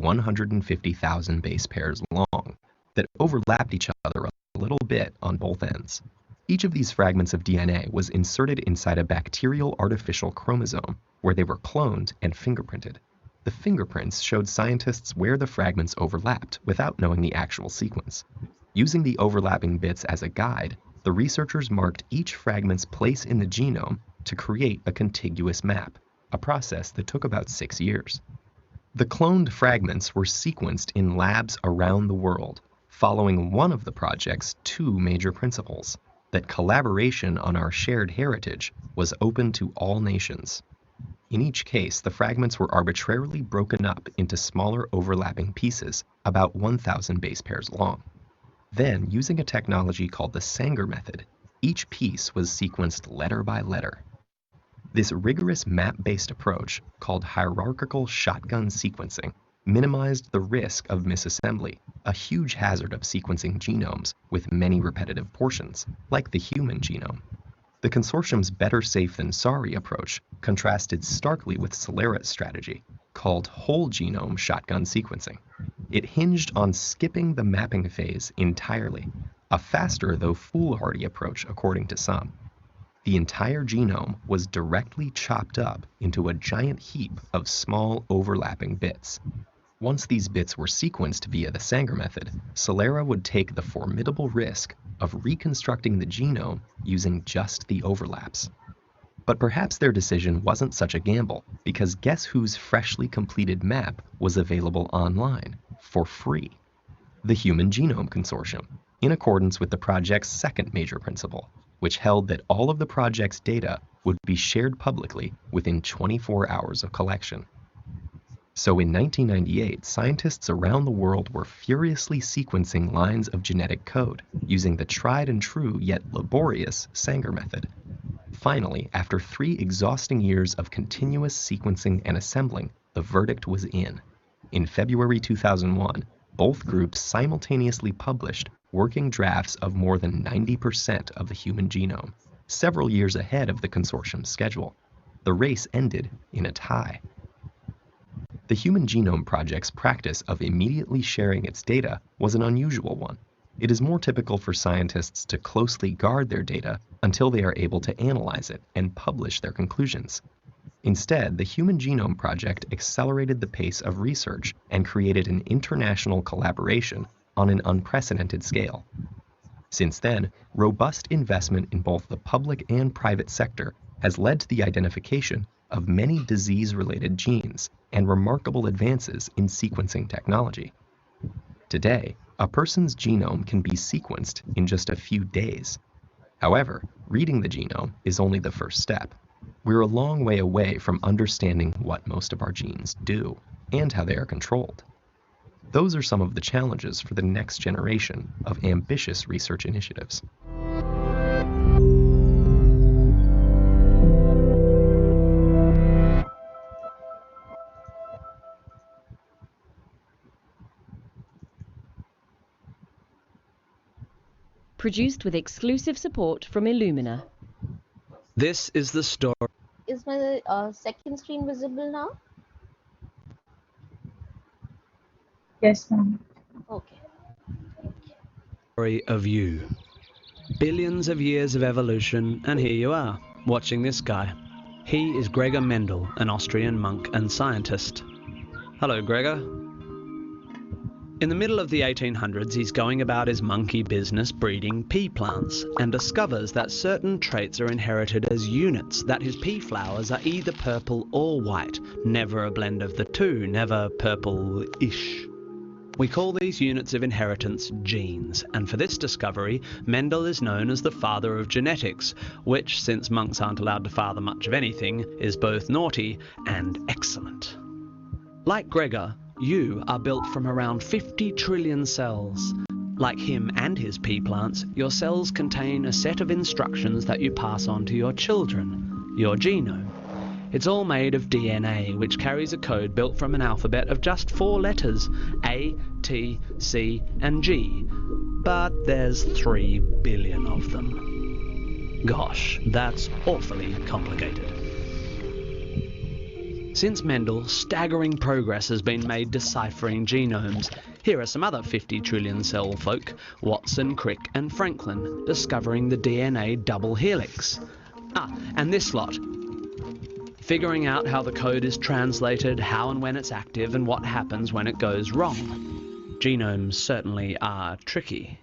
150,000 base pairs long that overlapped each other a little bit on both ends. Each of these fragments of DNA was inserted inside a bacterial artificial chromosome where they were cloned and fingerprinted. The fingerprints showed scientists where the fragments overlapped without knowing the actual sequence. Using the overlapping bits as a guide, the researchers marked each fragment's place in the genome to create a contiguous map, a process that took about 6 years. The cloned fragments were sequenced in labs around the world, following one of the project's 2 major principles, that collaboration on our shared heritage was open to all nations. In each case, the fragments were arbitrarily broken up into smaller overlapping pieces, about 1,000 base pairs long. Then, using a technology called the Sanger method, each piece was sequenced letter by letter. This rigorous map-based approach, called hierarchical shotgun sequencing, minimized the risk of misassembly, a huge hazard of sequencing genomes with many repetitive portions, like the human genome. The consortium's better safe than sorry approach contrasted starkly with Celera's strategy, called whole genome shotgun sequencing. It hinged on skipping the mapping phase entirely, a faster though foolhardy approach according to some. The entire genome was directly chopped up into a giant heap of small overlapping bits. Once these bits were sequenced via the Sanger method, Celera would take the formidable risk of reconstructing the genome using just the overlaps. But perhaps their decision wasn't such a gamble, because guess whose freshly completed map was available online, for free? The Human Genome Consortium, in accordance with the project's second major principle, which held that all of the project's data would be shared publicly within 24 hours of collection. So in 1998, scientists around the world were furiously sequencing lines of genetic code using the tried and true yet laborious Sanger method. Finally, after 3 exhausting years of continuous sequencing and assembling, the verdict was in. In February 2001, both groups simultaneously published working drafts of more than 90% of the human genome, several years ahead of the consortium's schedule. The race ended in a tie. The Human Genome Project's practice of immediately sharing its data was an unusual one. It is more typical for scientists to closely guard their data until they are able to analyze it and publish their conclusions. Instead, the Human Genome Project accelerated the pace of research and created an international collaboration on an unprecedented scale. Since then, robust investment in both the public and private sector has led to the identification of many disease-related genes and remarkable advances in sequencing technology. Today, a person's genome can be sequenced in just a few days. However, reading the genome is only the first step. We're a long way away from understanding what most of our genes do and how they are controlled. Those are some of the challenges for the next generation of ambitious research initiatives. Produced with exclusive support from Illumina. This is the story. Is my second screen visible now? Yes, ma'am. Okay. Story of you. Billions of years of evolution, and here you are, watching this guy. He is Gregor Mendel, an Austrian monk and scientist. Hello, Gregor. In the middle of the 1800s, he's going about his monkey business breeding pea plants and discovers that certain traits are inherited as units, that his pea flowers are either purple or white, never a blend of the two, never purple-ish. We call these units of inheritance genes, and for this discovery, Mendel is known as the father of genetics, which, since monks aren't allowed to father much of anything, is both naughty and excellent. Like Gregor, you are built from around 50 trillion cells. Like him and his pea plants, your cells contain a set of instructions that you pass on to your children, your genome. It's all made of DNA, which carries a code built from an alphabet of just 4 letters, A, T, C, and G. But there's 3 billion of them. Gosh, that's awfully complicated. Since Mendel, staggering progress has been made deciphering genomes. Here are some other 50 trillion cell folk, Watson, Crick and Franklin, discovering the DNA double helix. And this lot, figuring out how the code is translated, how and when it's active, and what happens when it goes wrong. Genomes certainly are tricky.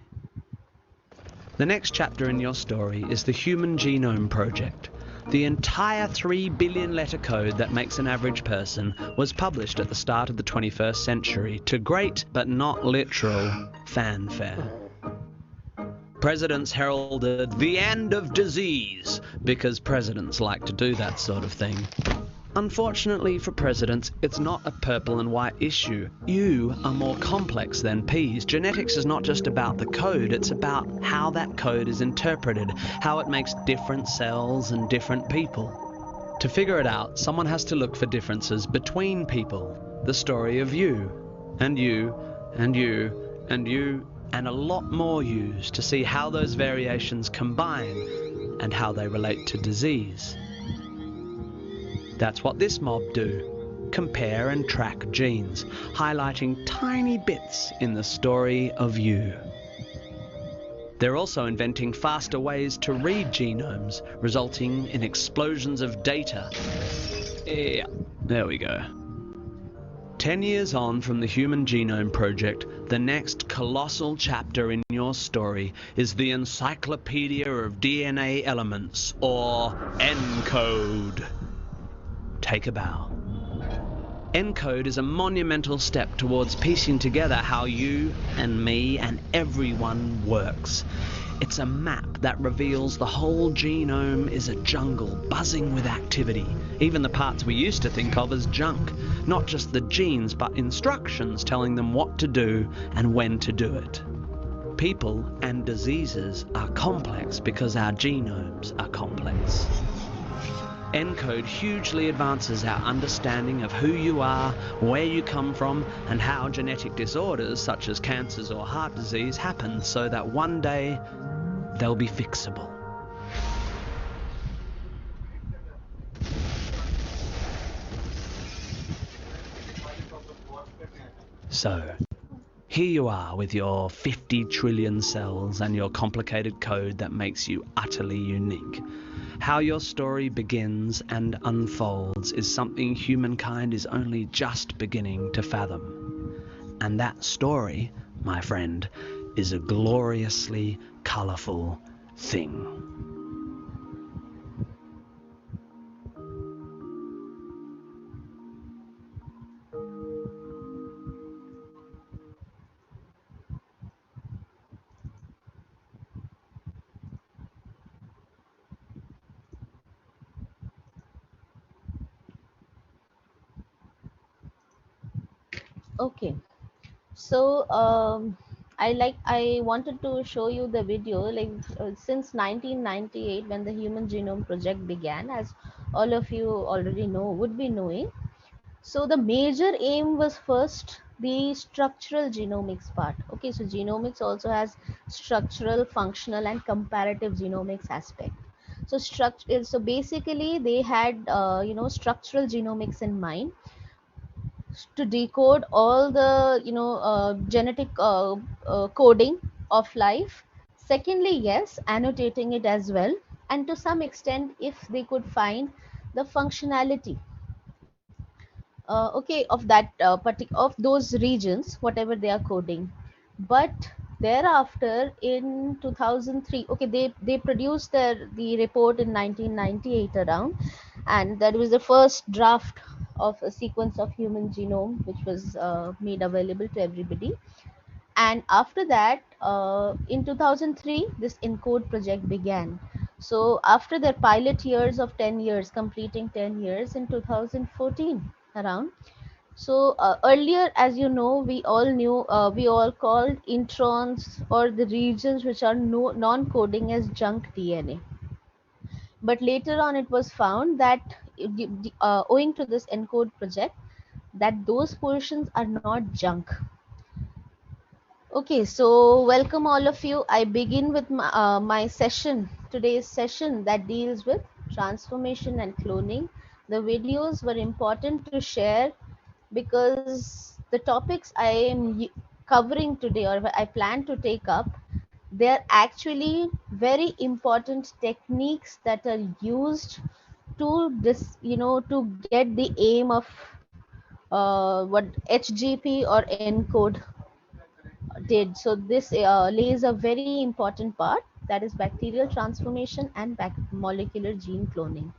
The next chapter in your story is the Human Genome Project. The entire 3 billion letter code that makes an average person was published at the start of the 21st century to great, but not literal, fanfare. Presidents heralded the end of disease because presidents like to do that sort of thing. Unfortunately for presidents, it's not a purple and white issue. You are more complex than peas. Genetics is not just about the code, it's about how that code is interpreted, how it makes different cells and different people. To figure it out, someone has to look for differences between people. The story of you, and you, and you, and you, and a lot more yous to see how those variations combine and how they relate to disease. That's what this mob do. Compare and track genes, highlighting tiny bits in the story of you. They're also inventing faster ways to read genomes, resulting in explosions of data. Yeah, there we go. 10 years on from the Human Genome Project, the next colossal chapter in your story is the Encyclopedia of DNA Elements, or ENCODE. Take a bow. ENCODE is a monumental step towards piecing together how you and me and everyone works. It's a map that reveals the whole genome is a jungle buzzing with activity, even the parts we used to think of as junk. Not just the genes, but instructions telling them what to do and when to do it. People and diseases are complex because our genomes are complex. ENCODE hugely advances our understanding of who you are, where you come from, and how genetic disorders such as cancers or heart disease happen so that one day they'll be fixable. So, here you are with your 50 trillion cells and your complicated code that makes you utterly unique. How your story begins and unfolds is something humankind is only just beginning to fathom. And that story, my friend, is a gloriously colourful thing. Okay. So I wanted to show you the video since 1998 when the Human Genome Project began, as all of you already know, would be knowing. So the major aim was first the structural genomics part. Okay, so genomics also has structural, functional, and comparative genomics aspect. So basically they had structural genomics in mind to decode all the genetic coding of life. Secondly, yes, annotating it as well, and to some extent if they could find the functionality okay, of that of those regions whatever they are coding. But thereafter in 2003, okay, they produced the report in 1998 around, and that was the first draft of a sequence of human genome which was made available to everybody. And after that, in 2003 this ENCODE project began. So after their pilot years of 10 years, completing 10 years in 2014 around. So earlier, as you know, we all called introns or the regions which are non-coding as junk DNA. But later on, it was found that owing to this ENCODE project, that those portions are not junk. Okay, so welcome all of you. I begin with my session, today's session that deals with transformation and cloning The videos were important to share because the topics I am covering today, or I plan to take up, they are actually very important techniques that are used to to get the aim of what HGP or ENCODE did. So this lays a very important part, that is bacterial transformation and molecular gene cloning.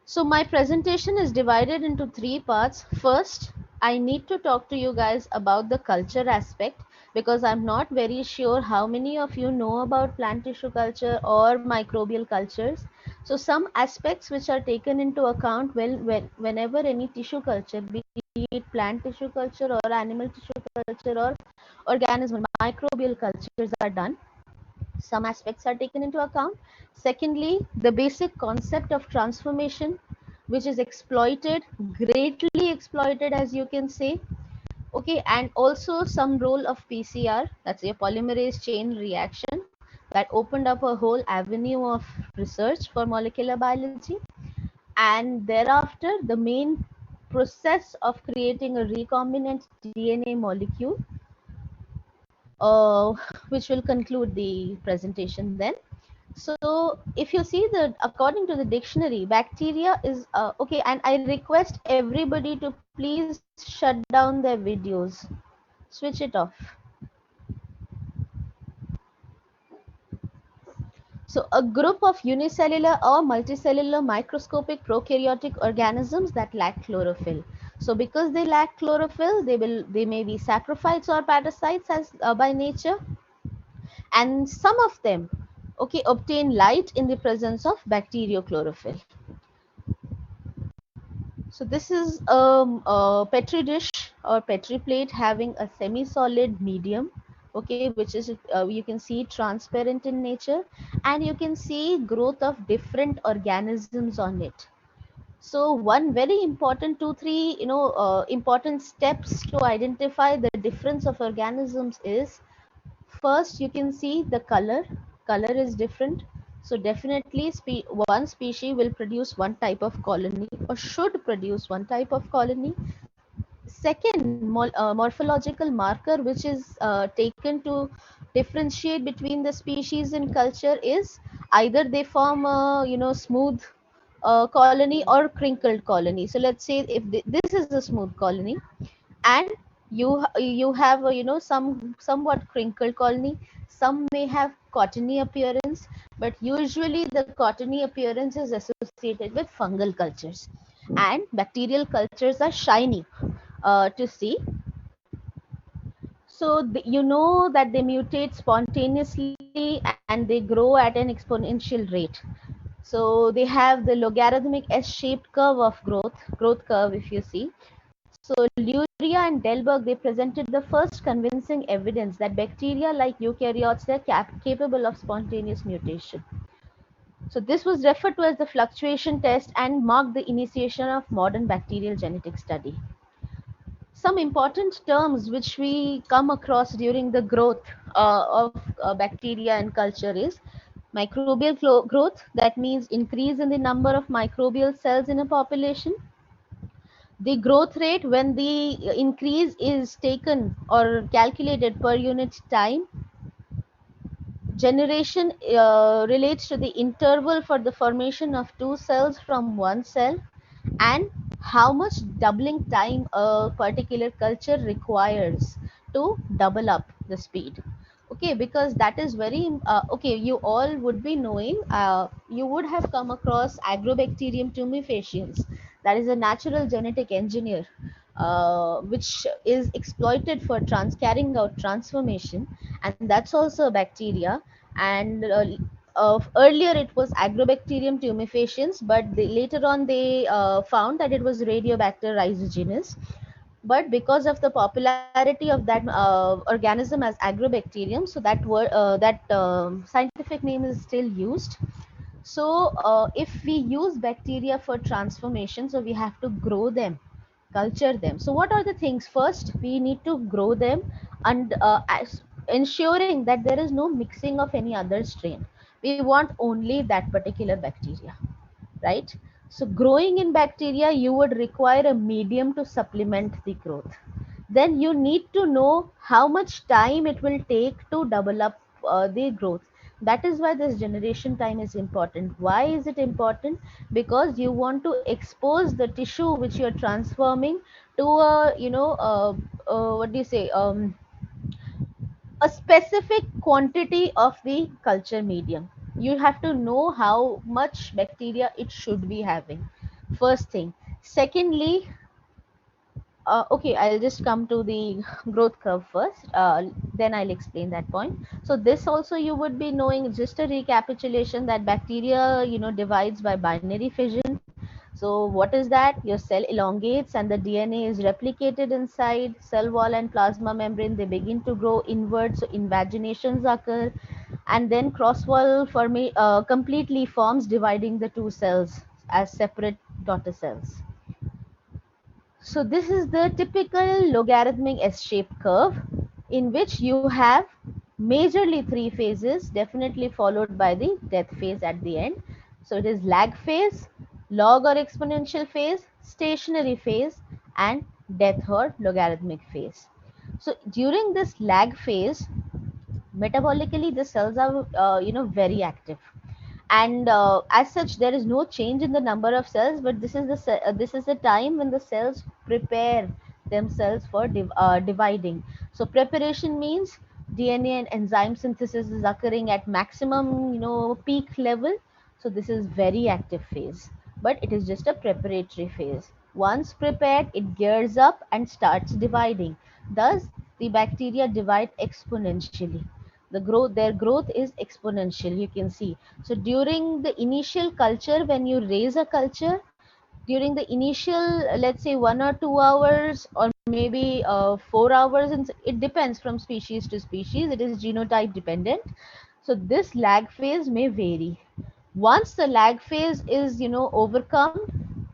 So my presentation is divided into three parts. First, I need to talk to you guys about the culture aspect, because I'm not very sure how many of you know about plant tissue culture or microbial cultures. So some aspects which are taken into account whenever any tissue culture, be it plant tissue culture or animal tissue culture or organism microbial cultures are done, some aspects are taken into account. Secondly, the basic concept of transformation, which is exploited, greatly exploited, as you can say. Okay, and also some role of PCR, that's a polymerase chain reaction, that opened up a whole avenue of research for molecular biology. And thereafter, the main process of creating a recombinant DNA molecule, uh, which will conclude the presentation then. So if you see the, according to the dictionary, bacteria is okay, and I request everybody to please shut down their videos, switch it off. So a group of unicellular or multicellular microscopic prokaryotic organisms that lack chlorophyll. So because they lack chlorophyll, they may be saprophytes or parasites as by nature, and some of them, okay, obtain light in the presence of bacteriochlorophyll. So this is a petri dish or petri plate having a semi-solid medium, okay, which is you can see transparent in nature, and you can see growth of different organisms on it. So one very important two three important steps to identify the difference of organisms is, first you can see the color is different. So definitely one species will produce one type of colony or should produce one type of colony. Second, morphological marker which is taken to differentiate between the species in culture is either they form a smooth colony or crinkled colony. So let's say if this is a smooth colony, and you have a, somewhat crinkled colony. Some may have cottony appearance, but usually the cottony appearance is associated with fungal cultures, and bacterial cultures are shiny to see. So you know that they mutate spontaneously and they grow at an exponential rate. So they have the logarithmic S-shaped curve of growth curve, if you see. So Luria and Delberg, they presented the first convincing evidence that bacteria like eukaryotes are capable of spontaneous mutation. So this was referred to as the fluctuation test and marked the initiation of modern bacterial genetic study. Some important terms which we come across during the growth of bacteria and culture is microbial growth, that means increase in the number of microbial cells in a population. The growth rate, when the increase is taken or calculated per unit time. Generation relates to the interval for the formation of two cells from one cell, and how much doubling time a particular culture requires to double up the speed. Okay, because that is very okay, you all would be knowing, you would have come across Agrobacterium tumefaciens, that is a natural genetic engineer which is exploited for carrying out transformation, and that's also a bacteria. And earlier it was Agrobacterium tumefaciens, but later on they found that it was Radiobacter rhizogenus. But because of the popularity of that organism as Agrobacterium, so that word that scientific name is still used. So if we use bacteria for transformation, so we have to grow them, culture them. So what are the things? First, we need to grow them, and ensuring that there is no mixing of any other strain. We want only that particular bacteria, right? So growing in bacteria, you would require a medium to supplement the growth. Then you need to know how much time it will take to develop the growth. That is why this generation time is important. Why is it important? Because you want to expose the tissue which you are transforming to a, what do you say, a specific quantity of the culture medium. You have to know how much bacteria it should be having. First thing. Secondly, okay, I'll just come to the growth curve first, then I'll explain that point. So this also you would be knowing, just a recapitulation, that bacteria, divides by binary fission. So what is that? Your cell elongates and the DNA is replicated inside cell wall and plasma membrane. They begin to grow inward, so invaginations occur, and then cross-wall completely forms, dividing the two cells as separate daughter cells. So this is the typical logarithmic S-shaped curve in which you have majorly three phases, definitely followed by the death phase at the end. So it is lag phase, log or exponential phase, stationary phase, and death or logarithmic phase. So during this lag phase, metabolically the cells are very active, and as such there is no change in the number of cells, but this is the time when the cells prepare themselves for dividing. So preparation means DNA and enzyme synthesis is occurring at maximum peak level. So this is very active phase, but it is just a preparatory phase. Once prepared, it gears up and starts dividing. Thus the bacteria divide exponentially. Their growth is exponential, you can see. So during the initial culture, when you raise a culture, during the initial, let's say 1 or 2 hours, or maybe 4 hours, and it depends from species to species, it is genotype dependent. So this lag phase may vary. Once the lag phase is overcome,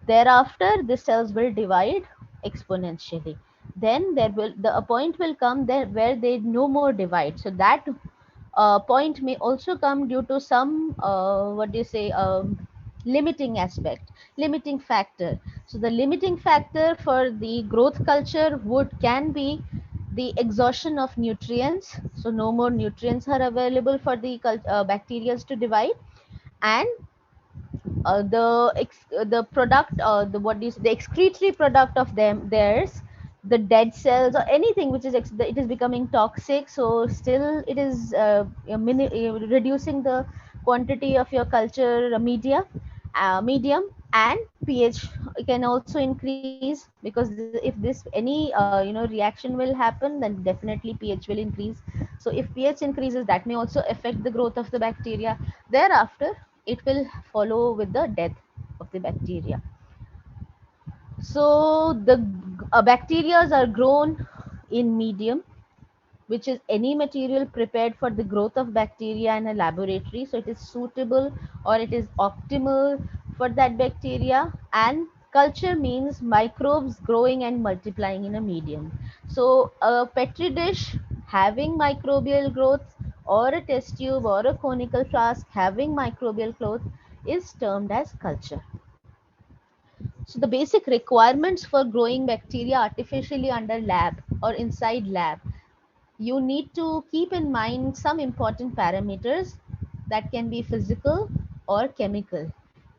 thereafter the cells will divide exponentially. Then the a point will come there where they no more divide. So that point may also come due to some what do you say, limiting aspect, limiting factor. So the limiting factor for the growth culture would can be the exhaustion of nutrients. So no more nutrients are available for the bacteria to divide, and the product, the excretory product of theirs, the dead cells or anything which is it is becoming toxic. So still it is reducing the quantity of your culture medium, and pH can also increase, because if this any reaction will happen, then definitely pH will increase. So if pH increases, that may also affect the growth of the bacteria. Thereafter it will follow with the death of the bacteria. So the bacteria are grown in medium, which is any material prepared for the growth of bacteria in a laboratory. So it is suitable or it is optimal for that bacteria. And culture means microbes growing and multiplying in a medium. So a petri dish having microbial growth, or a test tube or a conical flask having microbial growth, is termed as culture. So the basic requirements for growing bacteria artificially under lab or inside lab, you need to keep in mind some important parameters that can be physical or chemical.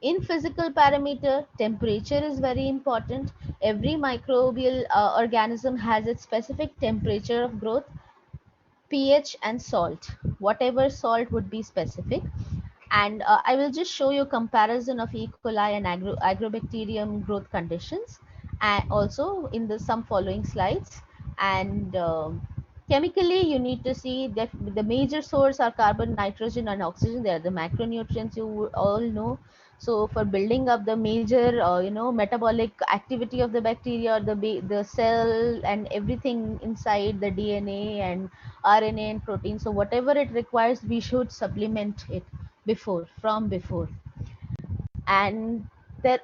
In physical parameter, temperature is very important. Every microbial organism has its specific temperature of growth, pH and salt. Whatever salt would be specific. And I will just show you comparison of E. coli and agrobacterium growth conditions, and also in the some following slides. And chemically, you need to see that the major source are carbon, nitrogen, and oxygen. They are the macronutrients you all know. So for building up the major, metabolic activity of the bacteria, or the cell and everything inside the DNA and RNA and protein. So whatever it requires, we should supplement it before. And there,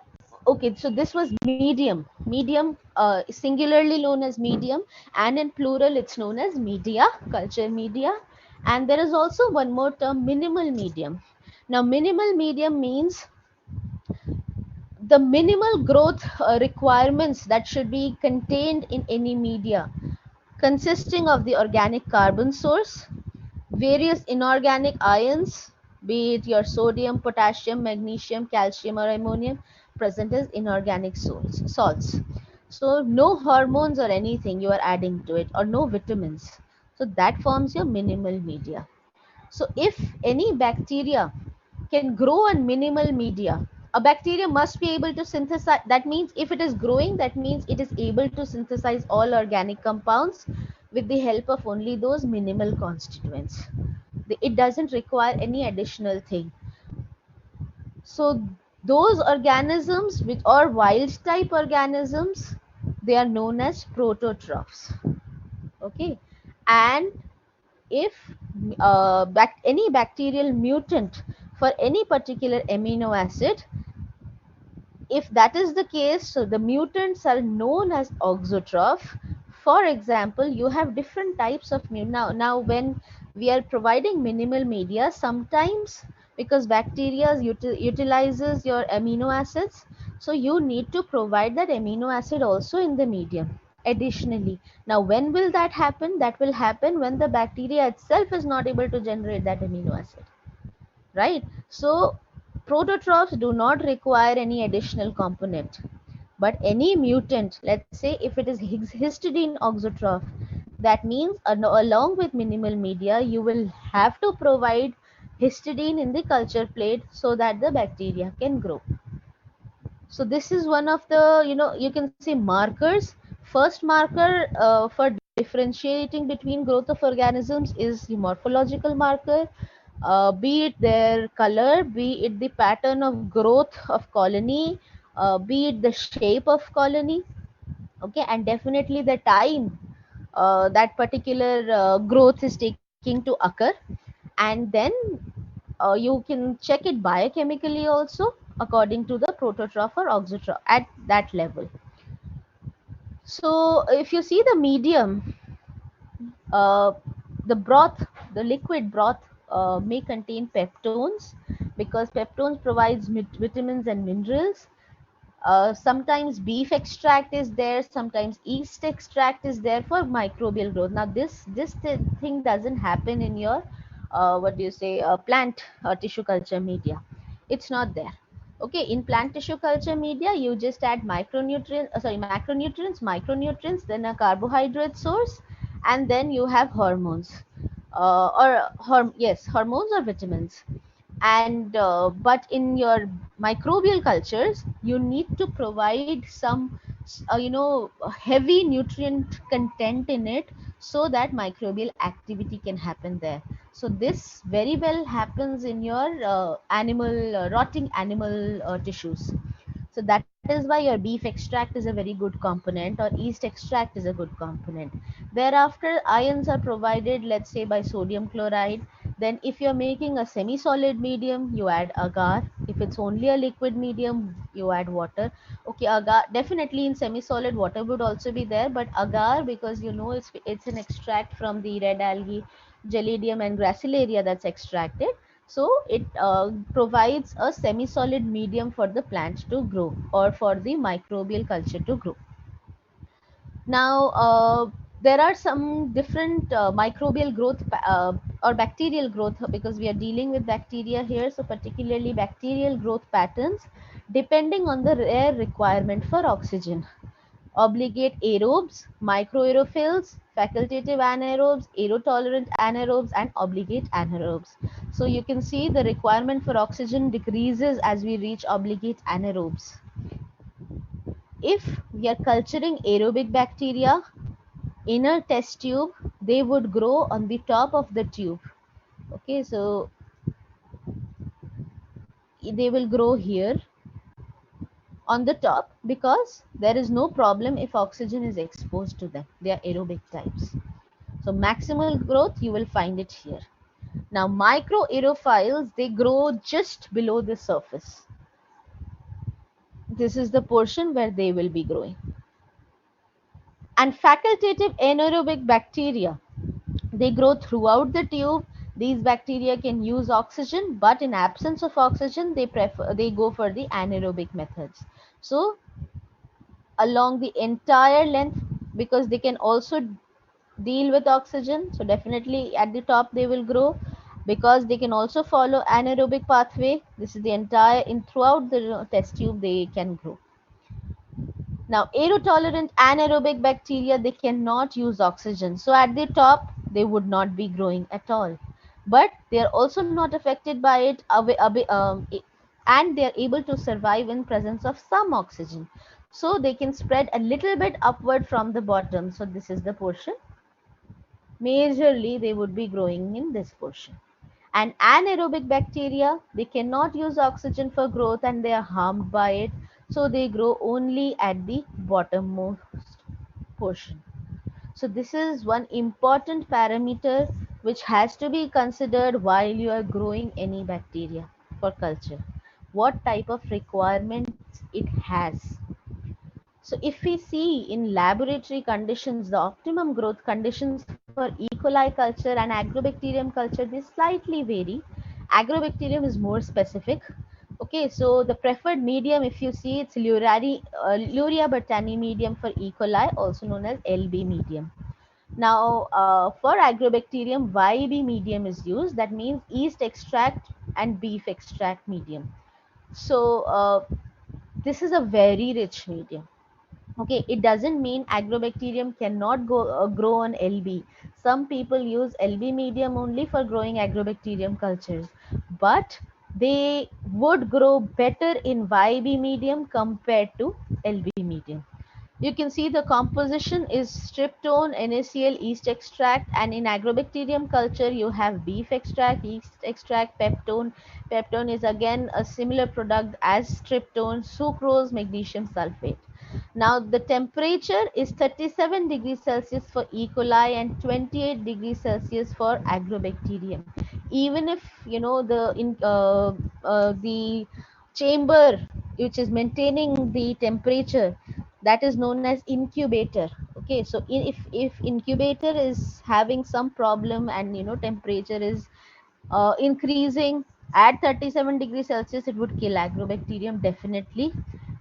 okay, so this was medium, singularly known as medium, and in plural it's known as media, culture media. And there is also one more term, minimal medium. Now minimal medium means the minimal growth requirements that should be contained in any media, consisting of the organic carbon source, various inorganic ions, be it your sodium, potassium, magnesium, calcium, or ammonium, present as inorganic salts. So no hormones or anything you are adding to it, or no vitamins. So that forms your minimal media. So if any bacteria can grow on minimal media, a bacteria must be able to synthesize. That means if it is growing, that means it is able to synthesize all organic compounds with the help of only those minimal constituents. It doesn't require any additional thing. So those organisms which are wild type organisms, they are known as prototrophs. Okay. And if any bacterial mutant for any particular amino acid, if that is the case, so the mutants are known as auxotroph. For example, you have different types of now when we are providing minimal media, sometimes because bacteria utilizes your amino acids, so you need to provide that amino acid also in the medium additionally. Now when will that happen? That will happen when the bacteria itself is not able to generate that amino acid, right? So prototrophs do not require any additional component, but any mutant, let's say if it is histidine auxotroph, that means along with minimal media you will have to provide histidine in the culture plate so that the bacteria can grow. So this is one of the, you can say, markers. First marker for differentiating between growth of organisms is the morphological marker, be it their color, be it the pattern of growth of colony, be it the shape of colony. Okay, and definitely the time that particular growth is taking to occur. And then you can check it biochemically also according to the prototroph or auxotroph at that level. So if you see the medium, uh, the broth, the liquid broth may contain peptones, because peptones provides vitamins and minerals. Sometimes beef extract is there, sometimes yeast extract is there for microbial growth. Now this thing doesn't happen in your what do you say, plant tissue culture media. It's not there. Okay, in plant tissue culture media you just add macronutrients, then a carbohydrate source, and then you have hormones, yes, hormones or vitamins. And but in your microbial cultures you need to provide some heavy nutrient content in it, so that microbial activity can happen there. So this very well happens in your animal rotting animal tissues. So that is why your beef extract is a very good component, or yeast extract is a good component. Thereafter ions are provided, let's say by sodium chloride. Then if you're making a semi-solid medium, you add agar. If it's only a liquid medium, you add water. Okay, agar, definitely in semi-solid water would also be there, but agar, because it's an extract from the red algae Gelidium and Gracilaria that's extracted. So it provides a semi-solid medium for the plant to grow, or for the microbial culture to grow. Now, there are some different microbial growth or bacterial growth, because we are dealing with bacteria here. So particularly bacterial growth patterns depending on the rare requirement for oxygen. Obligate aerobes, microaerophils, facultative anaerobes, aerotolerant anaerobes, and obligate anaerobes. So you can see the requirement for oxygen decreases as we reach obligate anaerobes. If we are culturing aerobic bacteria in a test tube, they would grow on the top of the tube. Okay, so they will grow here on the top, because there is no problem if oxygen is exposed to them. They are aerobic types. So maximal growth you will find it here. Now microaerophiles, they grow just below the surface. This is the portion where they will be growing. And facultative anaerobic bacteria, they grow throughout the tube. These bacteria can use oxygen, but in absence of oxygen, they go for the anaerobic methods. So along the entire length, because they can also deal with oxygen, so definitely at the top they will grow, because they can also follow anaerobic pathway. This is the entire in throughout the test tube they can grow. Now aerotolerant anaerobic bacteria, they cannot use oxygen, so at the top they would not be growing at all, but they are also not affected by it and they are able to survive in presence of some oxygen, so they can spread a little bit upward from the bottom. So this is the portion. Majorly they would be growing in this portion. And anaerobic bacteria, they cannot use oxygen for growth and they are harmed by it, so they grow only at the bottommost portion. So this is one important parameter which has to be considered while you are growing any bacteria for culture. What type of requirements it has. So if we see in laboratory conditions, the optimum growth conditions for E. coli culture and agrobacterium culture, they slightly vary. Agrobacterium is more specific. Okay, so the preferred medium, if you see, it's Luria botani medium for E. coli, also known as LB medium. Now, for agrobacterium, YB medium is used. That means yeast extract and beef extract medium. So, this is a very rich medium. Okay, it doesn't mean agrobacterium cannot grow on LB. Some people use LB medium only for growing agrobacterium cultures, but they would grow better in YB medium compared to LB medium. You can see the composition is striptone, NaCl, yeast extract, and in agrobacterium culture you have beef extract, yeast extract, peptone. Peptone is again a similar product as striptone, sucrose, magnesium sulfate. Now the temperature is 37 degrees Celsius for E. coli and 28 degrees Celsius for agrobacterium. Even if you know the chamber which is maintaining the temperature, that is known as incubator. Okay, so if incubator is having some problem and temperature is increasing at 37 degrees Celsius, it would kill agrobacterium definitely.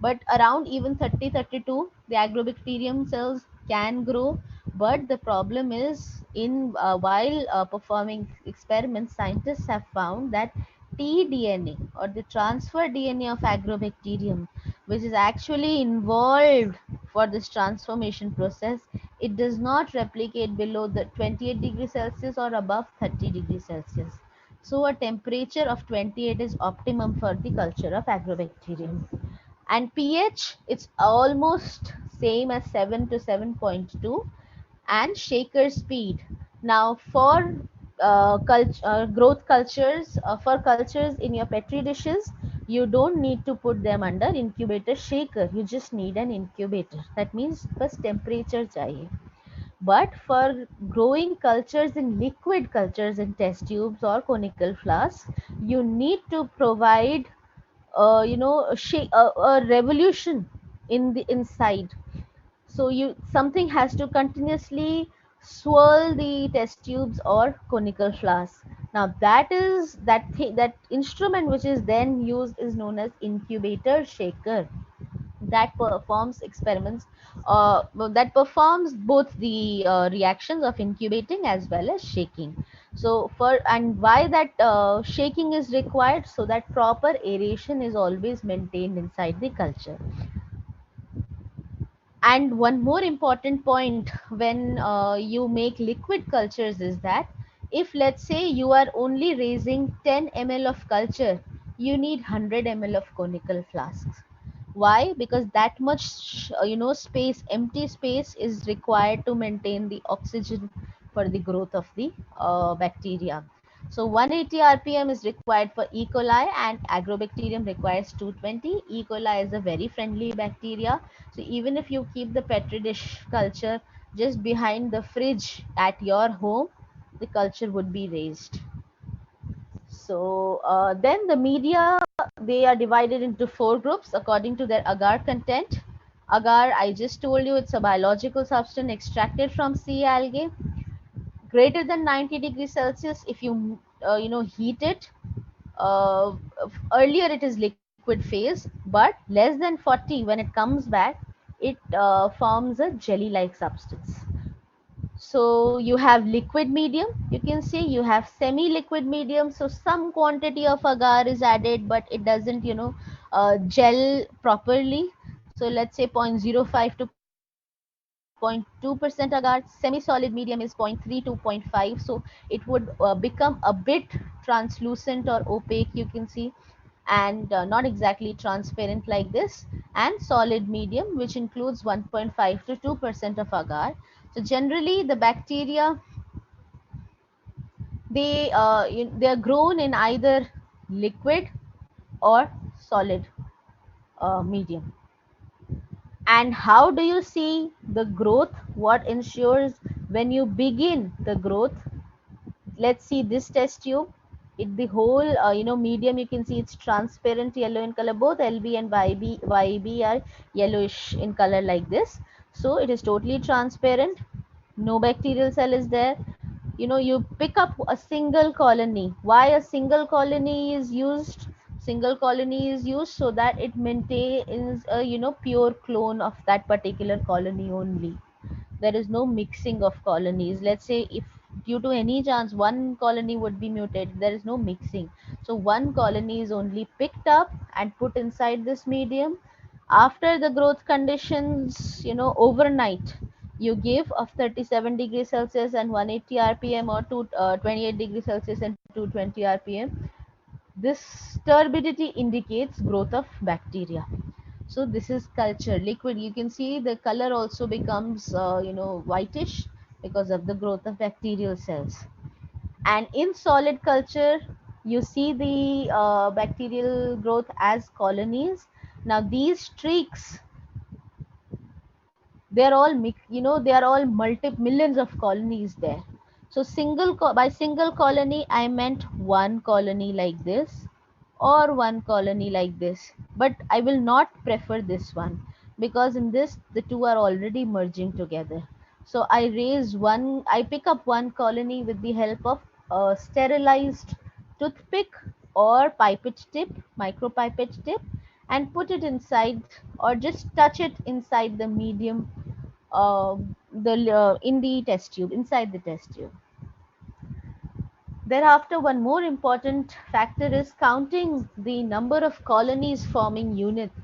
But around even 30-32, the agrobacterium cells can grow. But the problem is, in while performing experiments, scientists have found that tDNA, or the transfer DNA of agrobacterium, which is actually involved for this transformation process, it does not replicate below the 28 degrees Celsius or above 30 degrees Celsius. So a temperature of 28 is optimum for the culture of agrobacterium. And pH, it's almost same as 7 to 7.2. And shaker speed. Now for growth cultures, for cultures in your petri dishes, you don't need to put them under incubator shaker. You just need an incubator. That means bas temperature chahiye. But for growing cultures in liquid cultures in test tubes or conical flasks, you need to provide a revolution in the inside. So you something has to continuously swirl the test tubes or conical flasks. Now that instrument which is then used is known as incubator shaker, that performs experiments that performs both the reactions of incubating as well as shaking. So why that shaking is required, so that proper aeration is always maintained inside the culture. And one more important point when you make liquid cultures is that if, let's say, you are only raising 10 ml of culture, you need 100 ml of conical flasks. Why? Because that much space, empty space, is required to maintain the oxygen for the growth of the bacteria. So 180 rpm is required for E. coli and agrobacterium requires 220. E. coli is a very friendly bacteria, so even if you keep the petri dish culture just behind the fridge at your home, the culture would be raised. So then the media, they are divided into 4 groups according to their agar content. Agar, I just told you, it's a biological substance extracted from sea algae. Greater than 90 degrees Celsius, if you heat it. uh, Earlier it is liquid phase, but less than 40, when it comes back, it forms a jelly like substance. So you have liquid medium, you can see, you have semi liquid medium. So some quantity of agar is added, but it doesn't gel properly. So let's say 0.05 to 0.2% agar. Semi solid medium is 0.3 to 0.5, so it would become a bit translucent or opaque, you can see, and not exactly transparent like this. And solid medium, which includes 1.5 to 2% of agar. So generally the bacteria, they are grown in either liquid or solid medium. And how do you see the growth? What ensures when you begin the growth? Let's see this test tube. The whole medium, you can see it's transparent yellow in color. Both LB and YB are yellowish in color like this. So it is totally transparent. No bacterial cell is there. You pick up a single colony. Why a single colony is used? Single colony is used so that it maintains a pure clone of that particular colony only. There is no mixing of colonies. Let's say if due to any chance one colony would be mutated, there is no mixing. So one colony is only picked up and put inside this medium. After the growth conditions, overnight, you give of 37 degrees Celsius and 180 rpm, or 28 degrees Celsius and 220 rpm. This turbidity indicates growth of bacteria. So this is culture liquid. You can see the color also becomes whitish because of the growth of bacterial cells. And in solid culture, you see the bacterial growth as colonies. Now these streaks, they're all they are all millions of colonies there. So by single colony I meant one colony like this, or one colony like this, but I will not prefer this one, because in this the two are already merging together. So I pick up one colony with the help of a sterilized toothpick or pipette tip, micropipette tip, and put it inside, or just touch it inside the medium, in the test tube, inside the test tube. Thereafter, one more important factor is counting the number of colony forming units,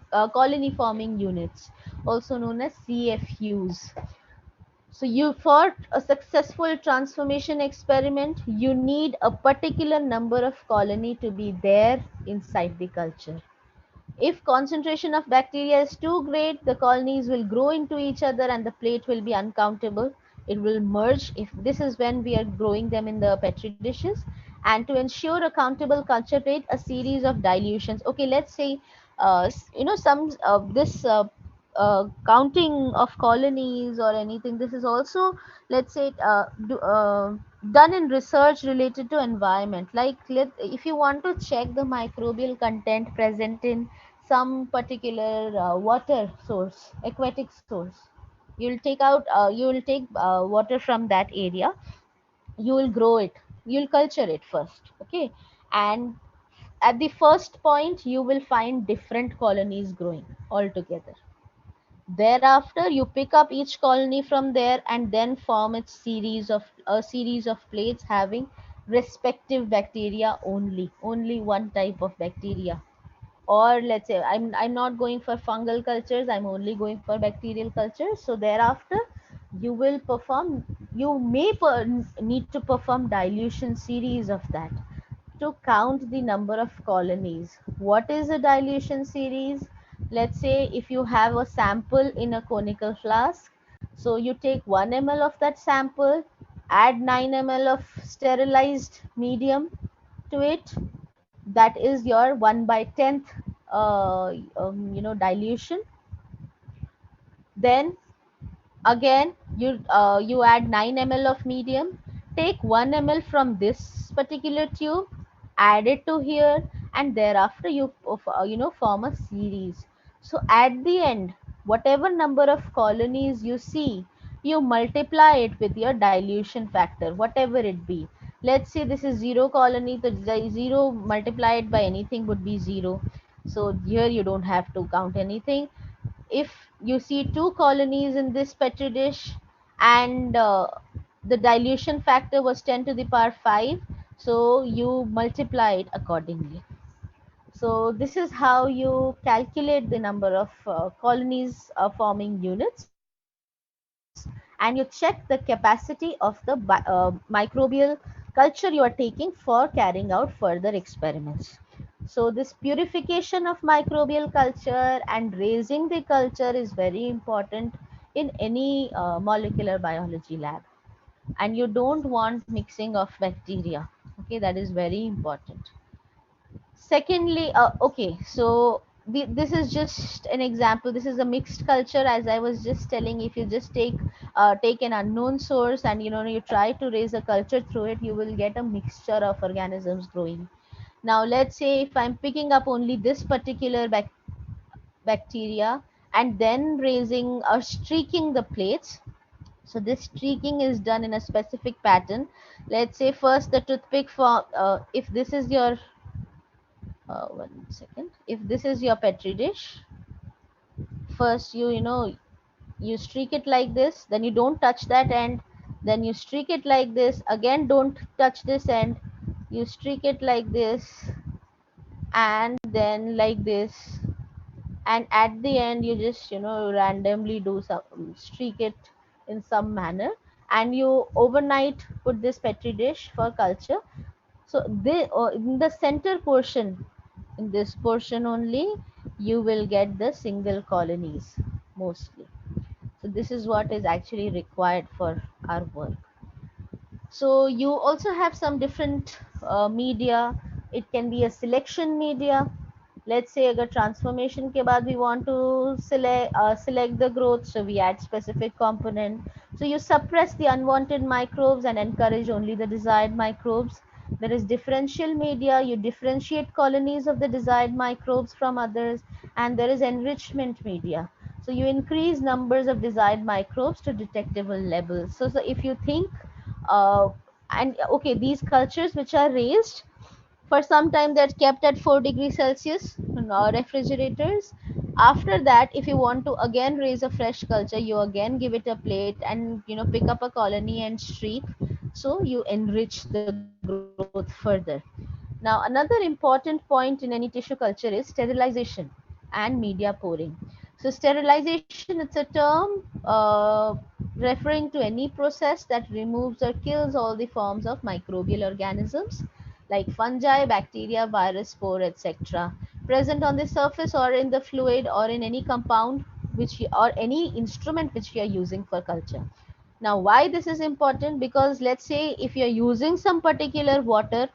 also known as CFUs. So for a successful transformation experiment, you need a particular number of colony to be there inside the culture. If concentration of bacteria is too great, the colonies will grow into each other and the plate will be uncountable. It will merge. If this is when we are growing them in the petri dishes. And to ensure a countable culture plate, a series of dilutions. Okay, let's say, some this counting of colonies or anything. This is also, let's say, done in research related to environment. Like, if you want to check the microbial content present in some particular water source, aquatic source, you will take water from that area. You will grow it, you'll culture it first, okay? And at the first point you will find different colonies growing all together. Thereafter you pick up each colony from there and then form a series of plates having respective bacteria, only one type of bacteria. Or let's say I'm not going for fungal cultures, I'm only going for bacterial cultures. So thereafter you may need to perform dilution series of that to count the number of colonies. What is a dilution series? Let's say if you have a sample in a conical flask, so you take 1 ml of that sample, add 9 ml of sterilized medium to it. That is your 1 by 10th dilution. Then again you add 9 ml of medium, take 1 ml from this particular tube, add it to here, and thereafter form a series. So at the end, whatever number of colonies you see, you multiply it with your dilution factor, whatever it be. let's say this is 0 colony, so 0 multiplied by anything would be 0. So here you don't have to count anything. If you see 2 colonies in this petri dish, and the dilution factor was 10 to the power 5, so you multiply it accordingly. So this is how you calculate the number of colonies forming units, and you check the capacity of the microbial culture you are taking for carrying out further experiments. So this purification of microbial culture and raising the culture is very important in any molecular biology lab, and you don't want mixing of bacteria. Okay, that is very important. Secondly, okay, so this is just an example. This is a mixed culture, as I was just telling. If you just take an unknown source, and you try to raise a culture through it, you will get a mixture of organisms growing. Now let's say if I'm picking up only this particular bacteria, and then raising or streaking the plates. So this streaking is done in a specific pattern. Let's say first the toothpick form, if this is your 1 second, if this is your petri dish, first you streak it like this, then you don't touch that end, then you streak it like this again, don't touch this end, you streak it like this, and then like this, and at the end you just randomly do some streak it in some manner, and you overnight put this petri dish for culture. So in the center portion, in this portion only, you will get the single colonies mostly. So this is what is actually required for our work. So you also have some different media. It can be a selection media. Let's say agar transformation ke baad we want to select the growth, so we add specific component. So you suppress the unwanted microbes and encourage only the desired microbes. There is differential media. You differentiate colonies of the desired microbes from others. And there is enrichment media. So you increase numbers of desired microbes to detectable levels. So if you think, uh, and okay, these cultures which are raised for some time, they're kept at 4 degrees Celsius in our refrigerators. After that, if you want to again raise a fresh culture, you again give it a plate and pick up a colony and streak. So you enrich the growth further. Now another important point in any tissue culture is sterilization and media pouring. So sterilization, it's a term referring to any process that removes or kills all the forms of microbial organisms like fungi, bacteria, virus, spore, etc., present on the surface or in the fluid or in any compound or any instrument which we are using for culture. Now why this is important? Because let's say if you're using some particular water,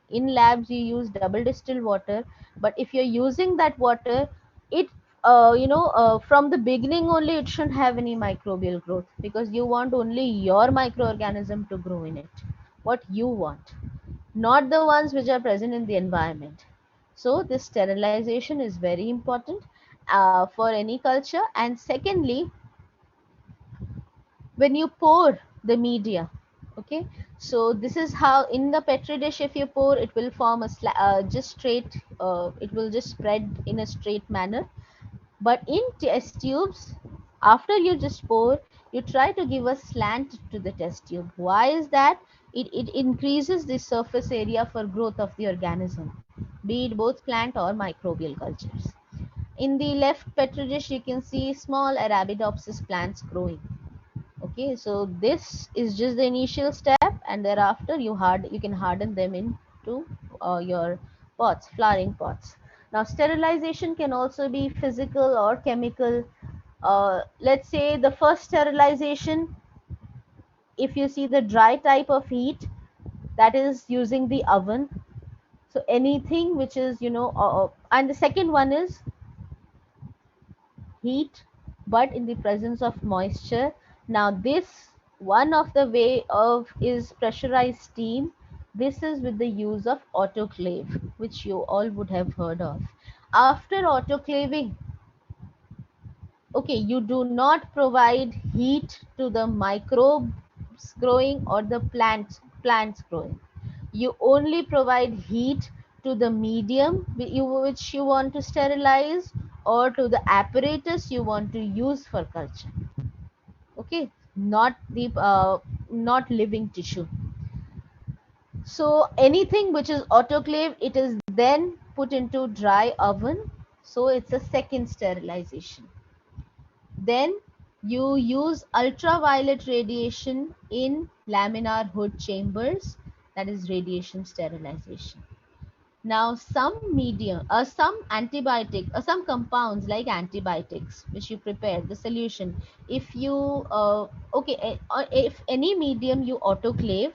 in labs you use double distilled water, but if you're using that water, it from the beginning only it shouldn't have any microbial growth, because you want only your microorganism to grow in it, what you want, not the ones which are present in the environment. So this sterilization is very important for any culture. And secondly, when you pour the media, okay, so this is how in the petri dish, if you pour, it will form a just straight, it will just spread in a straight manner. But in test tubes, after you just pour, you try to give a slant to the test tube. Why is that? It increases the surface area for growth of the organism, be it both plant or microbial cultures. In the left petri dish, you can see small Arabidopsis plants growing. Okay, so this is just the initial step, and thereafter you can harden them into your pots, flowering pots. Now sterilization can also be physical or chemical. Let's say the first sterilization, if you see the dry type of heat, that is using the oven. So anything which is and the second one is heat but in the presence of moisture. Now this one of the way of is pressurized steam. This is with the use of autoclave, which you all would have heard of. After autoclaving, okay, you do not provide heat to the microbes growing or the plants growing. You only provide heat to the medium which you want to sterilize, or to the apparatus you want to use for culture. Okay, not the not living tissue. So anything which is autoclaved, it is then put into dry oven. So it's a second sterilization. Then you use ultraviolet radiation in laminar hood chambers, that is radiation sterilization. Now some antibiotic or some compounds like antibiotics which you prepare the solution, if you if any medium you autoclave,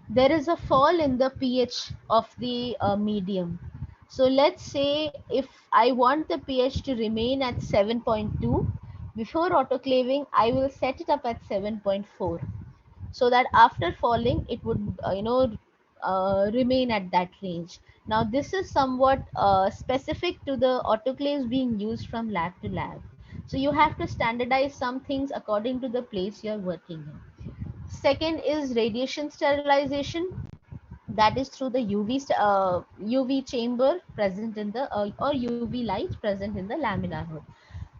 there is a fall in the pH of the medium. So let's say if I want the pH to remain at 7.2, before autoclaving I will set it up at 7.4, so that after falling it would remain at that range. Now this is somewhat specific to the autoclaves being used from lab to lab. So you have to standardize some things according to the place you're working in. Second is radiation sterilization, that is through the UV chamber present in the or UV light present in the laminar hood.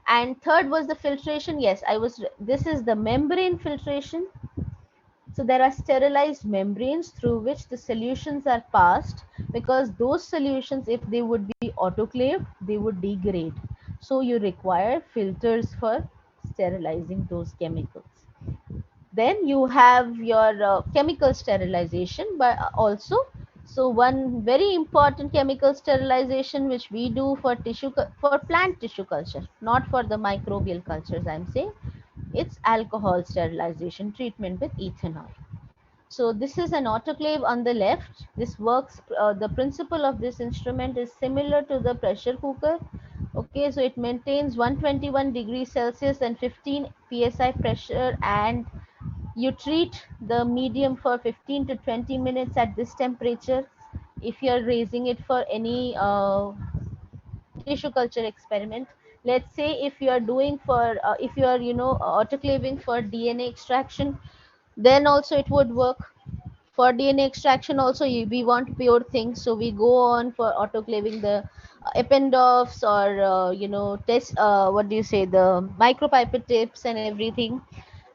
And third was the filtration. Yes, this is the membrane filtration. So there are sterilized membranes through which the solutions are passed, because those solutions, if they would be autoclaved, they would degrade. So you require filters for sterilizing those chemicals. Then you have your chemical sterilization, but also, so one very important chemical sterilization which we do for for plant tissue culture, not for the microbial cultures I'm saying, it's alcohol sterilization treatment with ethanol. So this is an autoclave on the left. This works, the principle of this instrument is similar to the pressure cooker. Okay, so it maintains 121 degrees Celsius and 15 psi pressure, and you treat the medium for 15 to 20 minutes at this temperature. If you're raising it for any tissue culture experiment, let's say if you are doing for if you are autoclaving for DNA extraction, then also it would work. For DNA extraction also, we want pure things, so we go on for autoclaving the ependophs, or test what do you say, the micropipette tips and everything.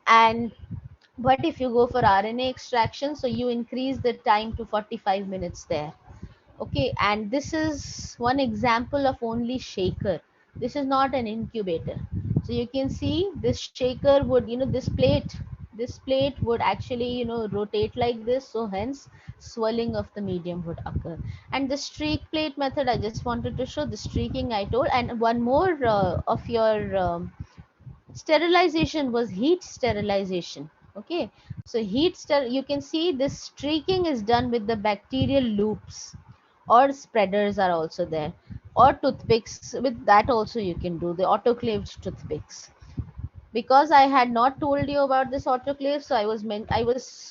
And but if you go for RNA extraction, so you increase the time to 45 minutes there. Okay, and this is one example of only shaker. This is not an incubator. So you can see this shaker would, this plate would actually, rotate like this. So hence swelling of the medium would occur. And the streak plate method, I just wanted to show the streaking I told. And one more of your sterilization was heat sterilization. Okay, so you can see this streaking is done with the bacterial loops, or spreaders are also there, or toothpicks. With that also you can do the autoclaved toothpicks. Because I had not told you about this autoclave, so I was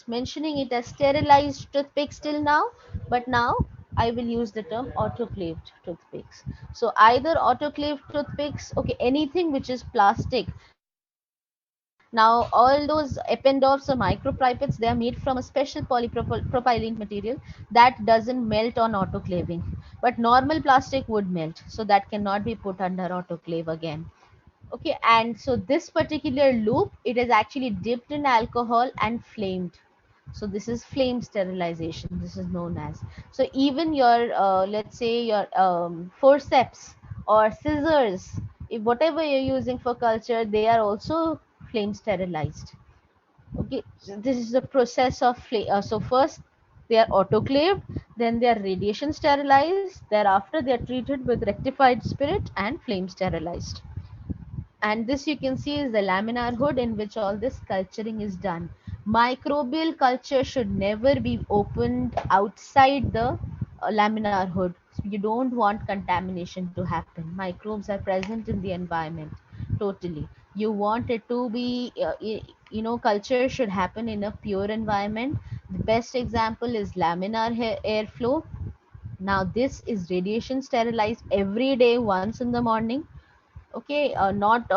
mentioning it as sterilized toothpicks till now, but now I will use the term autoclaved toothpicks. So either autoclaved toothpicks, okay, anything which is plastic. Now all those ependophs or micropipettes, they are made from a special polypropylene material that doesn't melt on autoclaving, but normal plastic would melt, so that cannot be put under autoclave again. Okay, and so this particular loop, it is actually dipped in alcohol and flamed. So this is flame sterilization, this is known as. So even your let's say your forceps or scissors, if whatever you're using for culture, they are also flame sterilized. Okay, so this is the process of so first they are autoclaved, then they are radiation sterilized, thereafter they are treated with rectified spirit and flame sterilized. And this you can see is the laminar hood in which all this culturing is done. Microbial culture should never be opened outside the laminar hood. So you don't want contamination to happen. Microbes are present in the environment totally. You want it to be culture should happen in a pure environment. The best example is laminar airflow. Now this is radiation sterilized every day once in the morning. Okay, not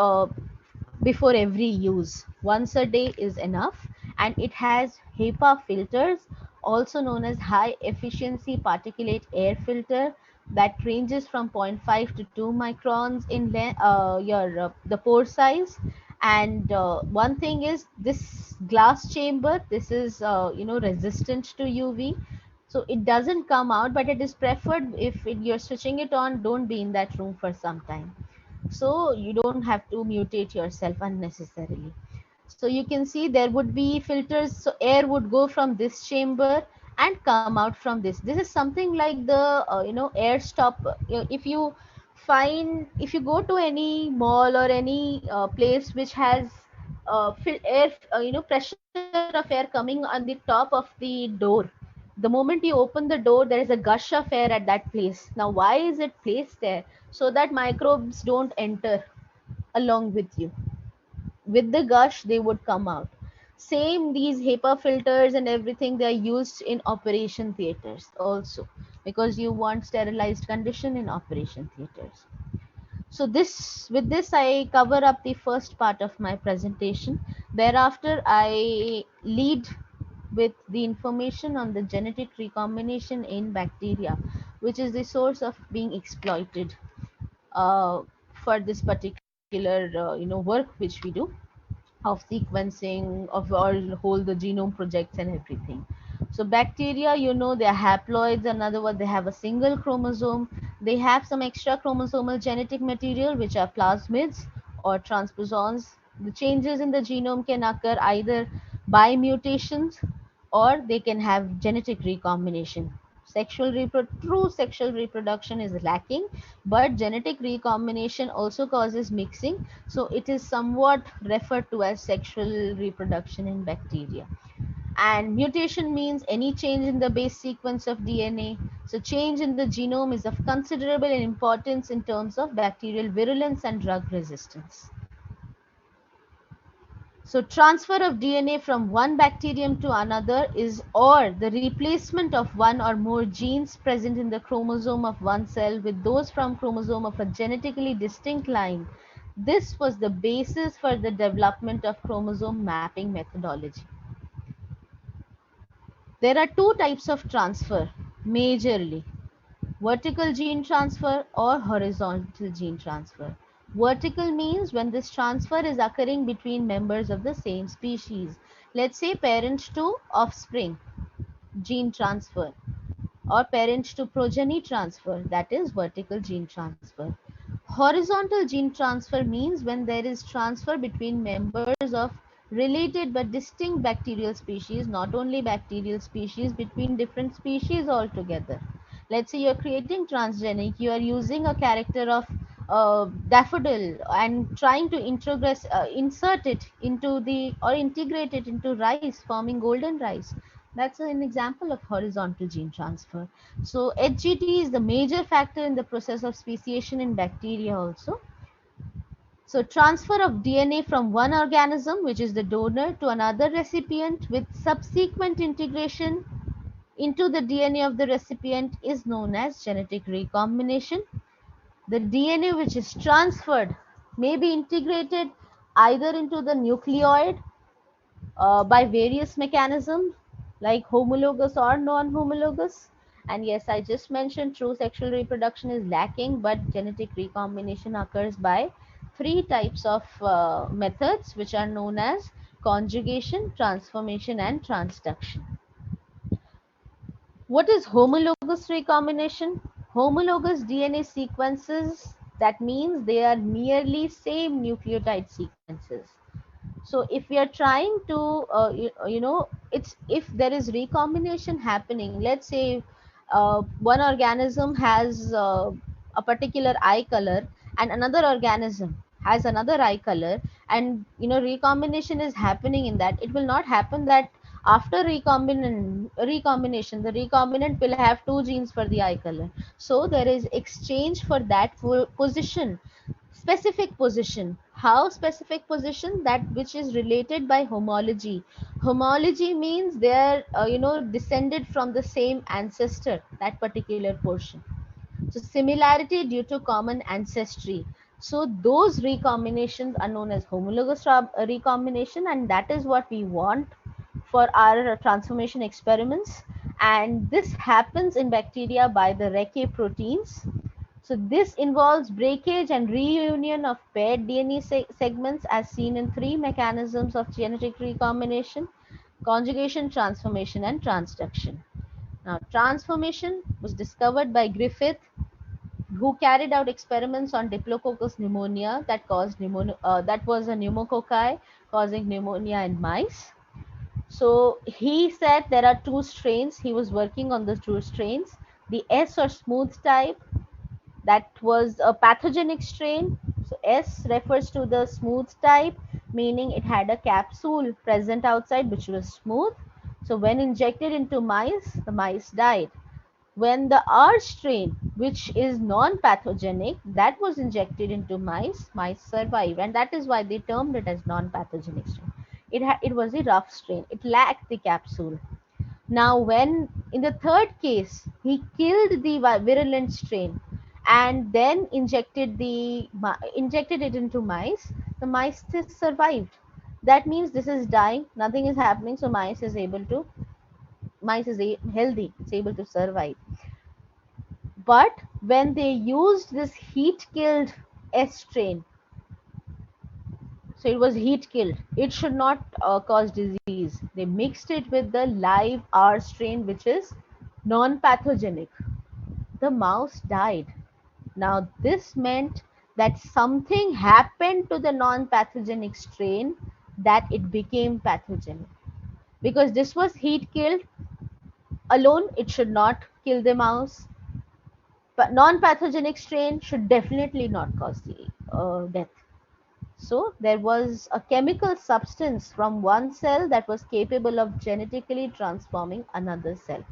before every use. Once a day is enough, and it has HEPA filters also known as high efficiency particulate air filter, that ranges from zero point 0.5 to 2 microns in the pore size. And one thing is this glass chamber, this is resistant to UV, so it doesn't come out, but it is preferred if you're switching it on, don't be in that room for some time, so you don't have to mutate yourself unnecessarily. So you can see there would be filters, so air would go from this chamber and come out from this. This is something like the air stop. If you go to any mall or any place which has air, pressure of air coming on the top of the door. The moment you open the door, there is a gush of air at that place. Now, why is it placed there? So that microbes don't enter along with you. With the gush, they would come out. Same, these HEPA filters and everything, they are used in operation theaters also, because you want sterilized condition in operation theaters. So this, with this, I cover up the first part of my presentation. Thereafter, I lead with the information on the genetic recombination in bacteria, which is the source of being exploited for this particular work which we do of sequencing of or whole the genome projects and everything. So bacteria, they are haploids. In other words, they have a single chromosome. They have some extra chromosomal genetic material, which are plasmids or transposons. The changes in the genome can occur either by mutations, or they can have genetic recombination. True sexual reproduction is lacking, but genetic recombination also causes mixing, so it is somewhat referred to as sexual reproduction in bacteria. And mutation means any change in the base sequence of DNA. So change in the genome is of considerable importance in terms of bacterial virulence and drug resistance. So transfer of DNA from one bacterium to another is, or the replacement of one or more genes present in the chromosome of one cell with those from chromosome of a genetically distinct line. This was the basis for the development of chromosome mapping methodology. There are two types of transfer majorly: vertical gene transfer or horizontal gene transfer. Vertical means when this transfer is occurring between members of the same species. Let's say parent to offspring gene transfer, or parent to progeny transfer, that is vertical gene transfer. Horizontal gene transfer means when there is transfer between members of related but distinct bacterial species, not only bacterial species, between different species altogether. Let's say you're creating transgenic, you are using a character of daffodil and trying to insert it into the, or integrate it into rice, forming golden rice. That's an example of horizontal gene transfer. So HGT is the major factor in the process of speciation in bacteria also. So transfer of DNA from one organism, which is the donor, to another recipient with subsequent integration into the DNA of the recipient is known as genetic recombination. The DNA which is transferred may be integrated either into the nucleoid by various mechanisms like homologous or non-homologous. And yes, I just mentioned true sexual reproduction is lacking, but genetic recombination occurs by three types of methods, which are known as conjugation, transformation, and transduction. What is homologous recombination? Homologous DNA sequences, that means they are nearly same nucleotide sequences. So if we are trying to it's, if there is recombination happening, let's say one organism has a particular eye color and another organism has another eye color, and recombination is happening in that, it will not happen that after recombination the recombinant will have two genes for the eye color. So there is exchange for that position, specific position. How specific position? That which is related by homology. Homology means they are descended from the same ancestor, that particular portion. So similarity due to common ancestry. So those recombinations are known as homologous recombination, and that is what we want for our transformation experiments, and this happens in bacteria by the Recce proteins. So this involves breakage and reunion of paired DNA segments as seen in three mechanisms of genetic recombination: conjugation, transformation, and transduction. Now, transformation was discovered by Griffith, who carried out experiments on Diplococcus pneumonia that caused that was a pneumococci causing pneumonia in mice. So he said there are two strains. He was working on the two strains. The S or smooth type, that was a pathogenic strain. So S refers to the smooth type, meaning it had a capsule present outside which was smooth. So when injected into mice, the mice died. When the R strain, which is non-pathogenic, that was injected into mice, mice survived, and that is why they termed it as non-pathogenic strain. It was a rough strain. It lacked the capsule. Now, when in the third case he killed the virulent strain and then injected it into mice, the mice survived. That means this is dying, nothing is happening, so mice is healthy, it's able to survive. But when they used this heat killed S strain, so it was heat killed, it should not cause disease. They mixed it with the live R strain, which is non-pathogenic. The mouse died. Now this meant that something happened to the non-pathogenic strain that it became pathogenic. Because this was heat killed alone, it should not kill the mouse. But non-pathogenic strain should definitely not cause the death. So there was a chemical substance from one cell that was capable of genetically transforming another cell.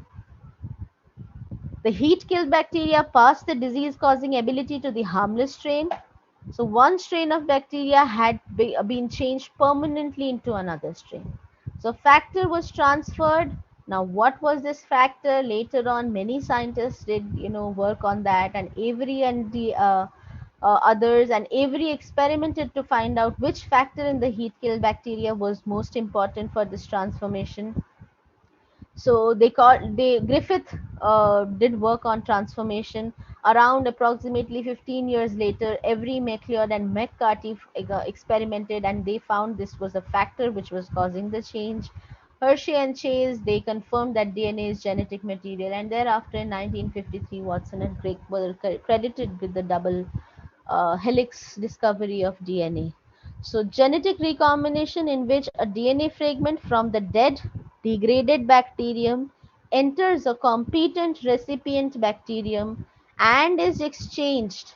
The heat-killed bacteria passed the disease-causing ability to the harmless strain. So one strain of bacteria had been changed permanently into another strain. So factor was transferred. Now what was this factor? Later on, many scientists did work on that, and Avery and the others, and Avery experimented to find out which factor in the heat-killed bacteria was most important for this transformation. So Griffith did work on transformation. Around approximately 15 years later, Avery, MacLeod, and McCarthy experimented, and they found this was a factor which was causing the change. Hershey and Chase, they confirmed that DNA is genetic material, and thereafter in 1953, Watson and Crick were credited with the double helix discovery of DNA. So genetic recombination, in which a DNA fragment from the dead degraded bacterium enters a competent recipient bacterium and is exchanged.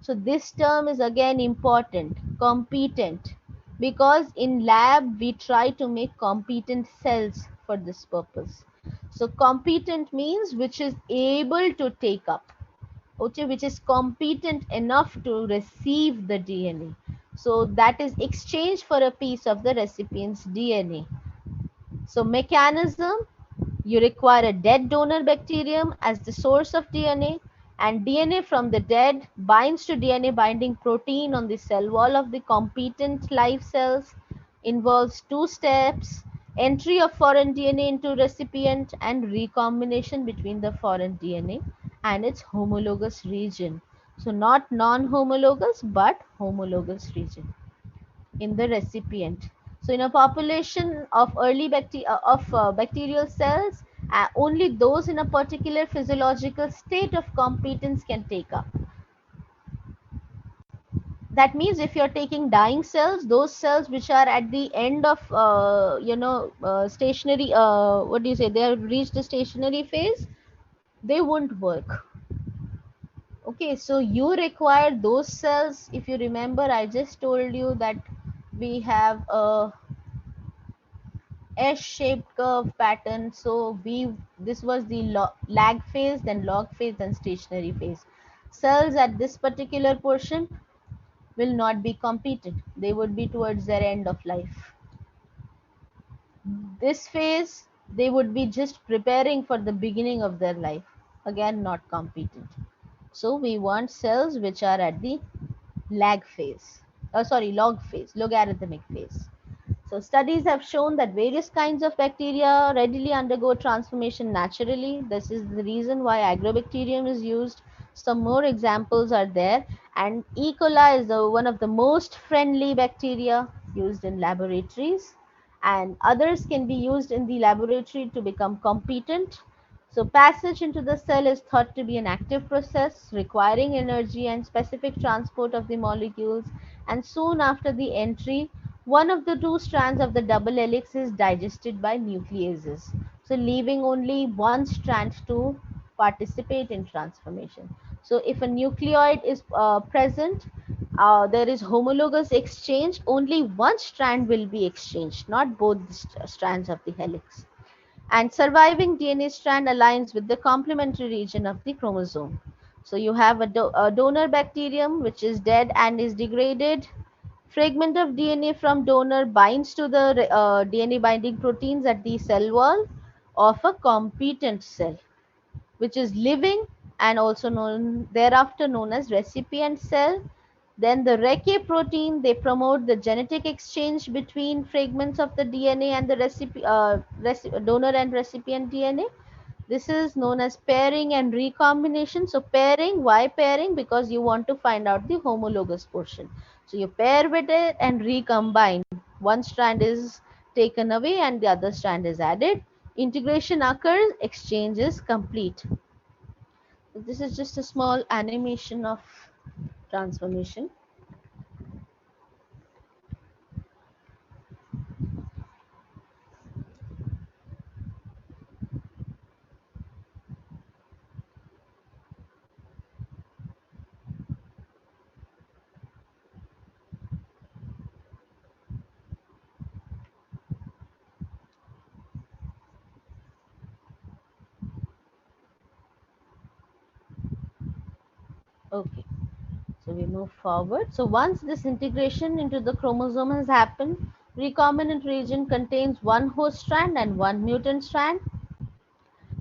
So this term is again important, competent, because in lab we try to make competent cells for this purpose. So competent means which is able to take up, okay, which is competent enough to receive the DNA. So that is exchanged for a piece of the recipient's DNA. So mechanism, you require a dead donor bacterium as the source of DNA, and DNA from the dead binds to DNA binding protein on the cell wall of the competent live cells, involves two steps: entry of foreign DNA into recipient and recombination between the foreign DNA and its homologous region. So not non-homologous but homologous region in the recipient. So in a population of bacterial cells, only those in a particular physiological state of competence can take up. That means if you're taking dying cells, those cells which are at the end of stationary, what do you say, they have reached the stationary phase, they won't work. Okay, so you require those cells. If you remember, I just told you that we have a S-shaped curve pattern. So this was the lag phase, then log phase, then stationary phase. Cells at this particular portion will not be competent. They would be towards their end of life. This phase, they would be just preparing for the beginning of their life. Again, not competent. So we want cells which are at the log phase, logarithmic phase. So studies have shown that various kinds of bacteria readily undergo transformation naturally. This is the reason why agrobacterium is used. Some more examples are there, and E. coli is one of the most friendly bacteria used in laboratories, and others can be used in the laboratory to become competent. So passage into the cell is thought to be an active process requiring energy and specific transport of the molecules, and soon after the entry, one of the two strands of the double helix is digested by nucleases, so leaving only one strand to participate in transformation. So if a nucleoid is present, there is homologous exchange, only one strand will be exchanged, not both the strands of the helix. And surviving DNA strand aligns with the complementary region of the chromosome. So you have a donor bacterium which is dead and is degraded. Fragment of DNA from donor binds to the DNA binding proteins at the cell wall of a competent cell, which is living and also known thereafter known as recipient cell. Then the Recce protein, they promote the genetic exchange between fragments of the DNA and the donor and recipient DNA. This is known as pairing and recombination. So pairing, why pairing? Because you want to find out the homologous portion. So you pair with it and recombine. One strand is taken away and the other strand is added. Integration occurs, exchange is complete. So this is just a small animation of transformation. Okay. So we move forward. So once this integration into the chromosome has happened, recombinant region contains one host strand and one mutant strand.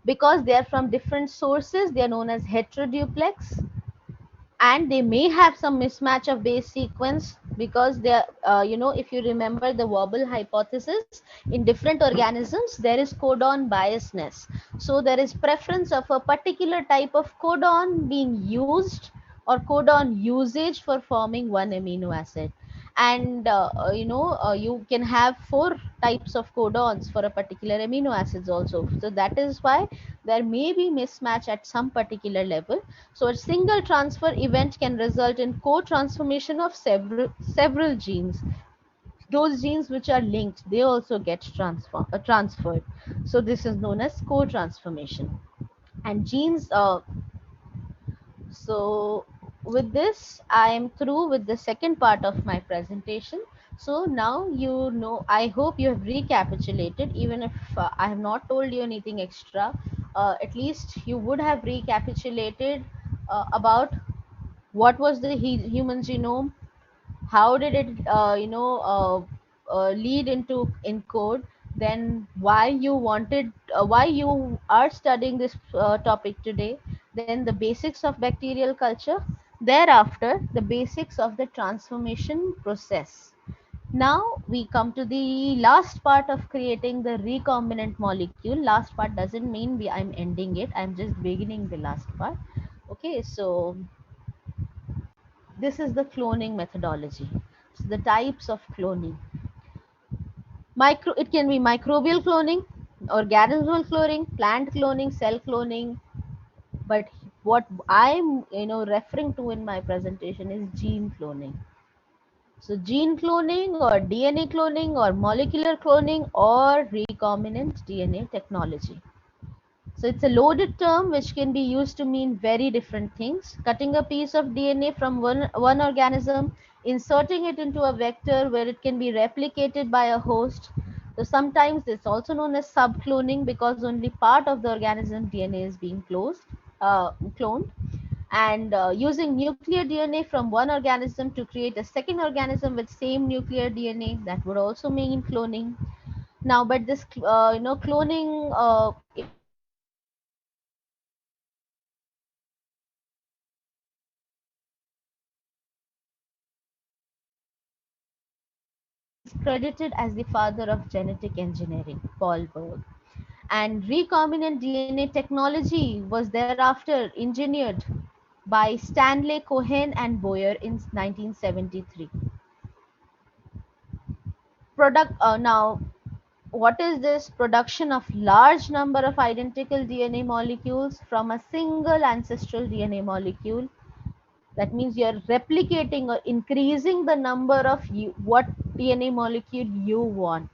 Because they are from different sources, they are known as heteroduplex, and they may have some mismatch of base sequence because they are, if you remember the wobble hypothesis, in different organisms there is codon biasness. So there is preference of a particular type of codon being used or codon usage for forming one amino acid. And you can have four types of codons for a particular amino acids also. So that is why there may be mismatch at some particular level. So a single transfer event can result in co-transformation of several genes. Those genes which are linked, they also get transferred. So this is known as co-transformation. And genes. So with this, I am through with the second part of my presentation. So now you know. I hope you have recapitulated, even if I have not told you anything extra. At least you would have recapitulated about what was the human genome, how did it lead into encode, then why you are studying this topic today, then the basics of bacterial culture, thereafter the basics of the transformation process. Now we come to the last part of creating the recombinant molecule. Last part doesn't mean I'm ending it, I'm just beginning the last part. Okay, so this is the cloning methodology. So the types of cloning. It can be microbial cloning, organismal cloning, plant cloning, cell cloning. But what I'm referring to in my presentation is gene cloning. So gene cloning or DNA cloning or molecular cloning or recombinant DNA technology. So it's a loaded term which can be used to mean very different things. Cutting a piece of DNA from one organism, inserting it into a vector where it can be replicated by a host. So sometimes it's also known as subcloning because only part of the organism DNA is being cloned. And using nuclear DNA from one organism to create a second organism with same nuclear DNA, that would also mean cloning. Now, but this cloning is credited as the father of genetic engineering, Paul Berg. And recombinant DNA technology was thereafter engineered by Stanley Cohen and Boyer in 1973. Now, what is this? Production of large number of identical DNA molecules from a single ancestral DNA molecule. That means you're replicating or increasing the number of what DNA molecule you want.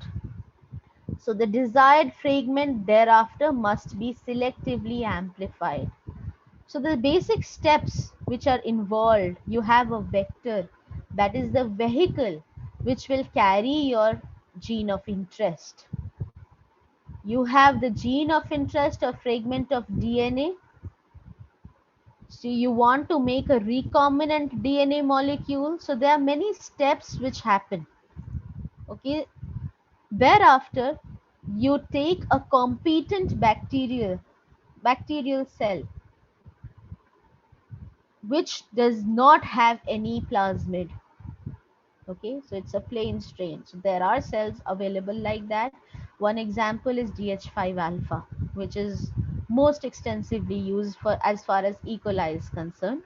So the desired fragment thereafter must be selectively amplified. So the basic steps which are involved, you have a vector, that is the vehicle which will carry your gene of interest. You have the gene of interest, a fragment of DNA. So you want to make a recombinant DNA molecule. So there are many steps which happen. Okay. Thereafter, you take a competent bacterial cell which does not have any plasmid. Okay, so it's a plain strain. So there are cells available like that. One example is DH5 alpha, which is most extensively used for as far as E. coli is concerned.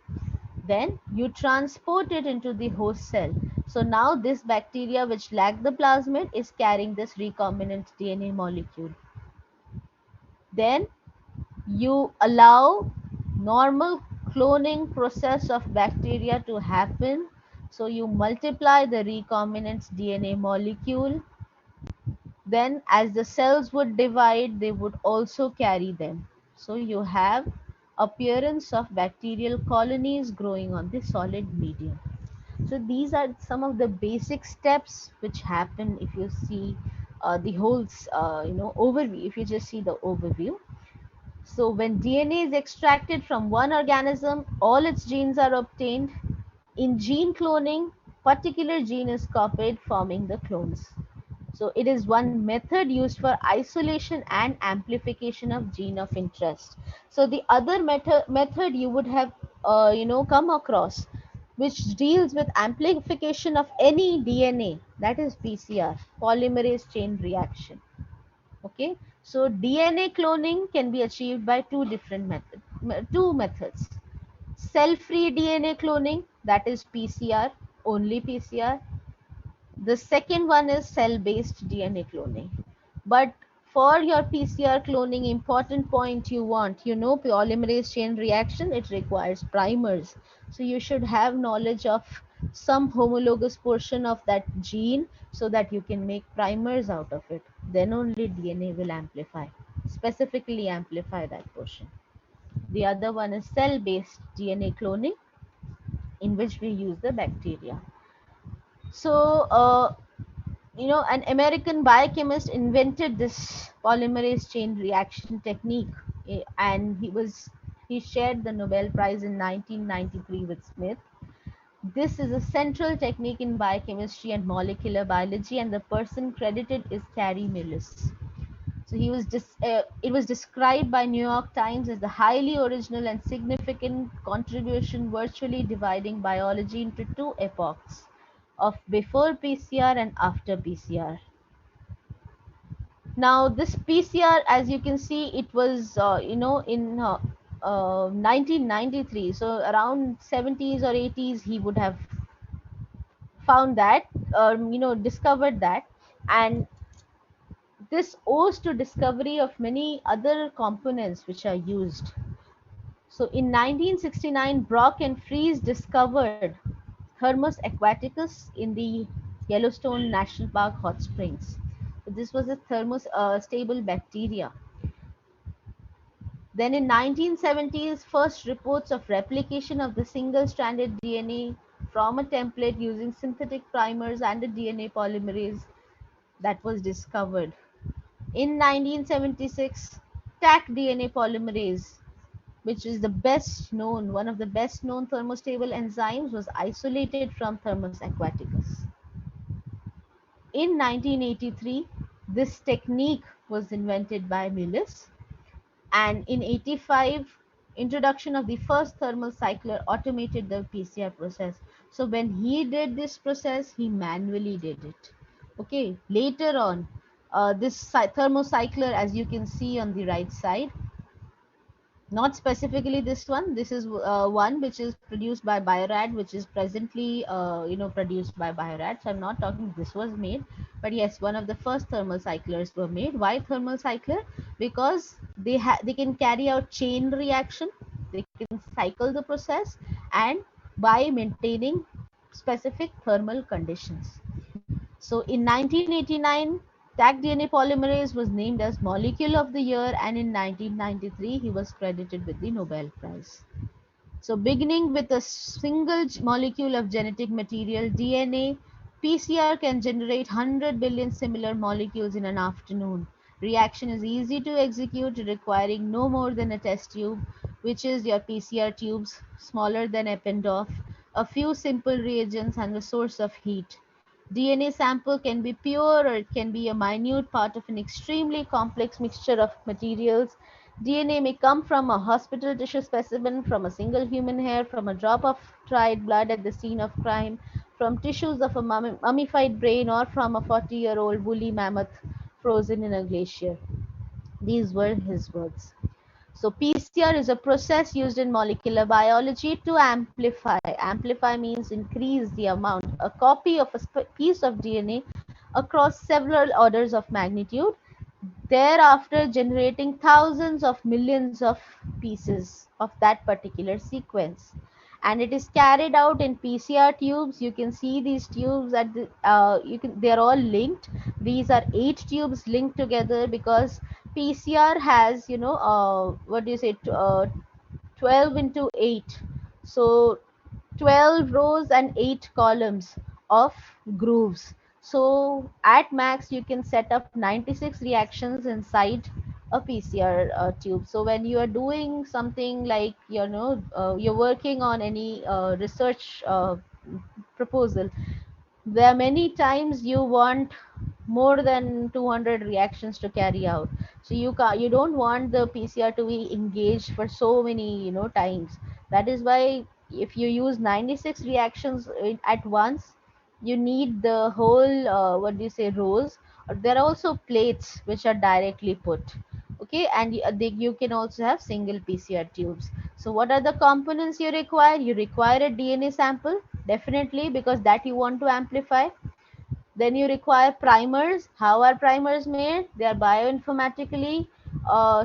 Then you transport it into the host cell. So now this bacteria which lack the plasmid is carrying this recombinant DNA molecule. Then you allow normal cloning process of bacteria to happen. So you multiply the recombinant DNA molecule. Then as the cells would divide, they would also carry them. So you have appearance of bacterial colonies growing on the solid medium. So these are some of the basic steps which happen if you see the whole overview. If you just see the overview. So when DNA is extracted from one organism, all its genes are obtained. In gene cloning, particular gene is copied, forming the clones. So it is one method used for isolation and amplification of gene of interest. So the other method you would have come across, which deals with amplification of any DNA, that is PCR, polymerase chain reaction. Okay, so DNA cloning can be achieved by two methods. Cell-free DNA cloning, that is PCR, only PCR. The second one is cell-based DNA cloning. But for your PCR cloning, important point you want, polymerase chain reaction, it requires primers. So you should have knowledge of some homologous portion of that gene so that you can make primers out of it. Then only DNA will amplify, specifically amplify that portion. The other one is cell-based DNA cloning, in which we use the bacteria. So, an American biochemist invented this polymerase chain reaction technique, and he shared the Nobel Prize in 1993 with Smith. This is a central technique in biochemistry and molecular biology, and the person credited is Cary Mullis. So it was described by New York Times as the highly original and significant contribution, virtually dividing biology into two epochs of before PCR and after PCR. Now this PCR, as you can see, it was in 1993. So around 70s or 80s, he would have found that, discovered that, and this owes to discovery of many other components which are used. So in 1969, Brock and Fries discovered Thermus aquaticus in the Yellowstone National Park hot springs. So this was a thermos stable bacteria. Then in 1970s, first reports of replication of the single-stranded DNA from a template using synthetic primers and a DNA polymerase that was discovered. In 1976, Taq DNA polymerase, which is one of the best known thermostable enzymes, was isolated from Thermus aquaticus. In 1983, this technique was invented by Mullis, and in 85, introduction of the first thermal cycler automated the PCR process. So when he did this process, he manually did it. Okay, later on, this thermocycler, as you can see on the right side, not specifically this one, this is one which is produced by Biorad, which is presently produced by Biorad. So I'm not talking this was made, but yes, one of the first thermal cyclers were made. Why thermal cycler? Because they can carry out chain reaction, they can cycle the process, and by maintaining specific thermal conditions. So in 1989, Taq DNA polymerase was named as Molecule of the Year, and in 1993 he was credited with the Nobel Prize. So beginning with a single molecule of genetic material, DNA, PCR can generate 100 billion similar molecules in an afternoon. Reaction is easy to execute, requiring no more than a test tube, which is your PCR tubes, smaller than Eppendorf, a few simple reagents, and a source of heat. DNA sample can be pure or it can be a minute part of an extremely complex mixture of materials. DNA may come from a hospital tissue specimen, from a single human hair, from a drop of dried blood at the scene of crime, from tissues of a mummified brain, or from a 40-year-old woolly mammoth frozen in a glacier. These were his words. So PCR is a process used in molecular biology to amplify. Amplify means increase the amount, a copy of a piece of DNA across several orders of magnitude, thereafter generating thousands of millions of pieces of that particular sequence. And it is carried out in PCR tubes. You can see these tubes at the they're all linked. These are 8 tubes linked together because PCR has, what do you say, 12 into 8. So 12 rows and 8 columns of grooves. So at max you can set up 96 reactions inside a PCR tube. So when you are doing something like, you're working on any research proposal, there are many times you want more than 200 reactions to carry out. So you don't want the PCR to be engaged for so many times. That is why if you use 96 reactions at once, you need the whole what do you say, rows. There are also plates which are directly put. Okay, and you can also have single PCR tubes. So what are the components you require? You require a DNA sample, definitely, because that you want to amplify. Then you require primers. How are primers made? They are bioinformatically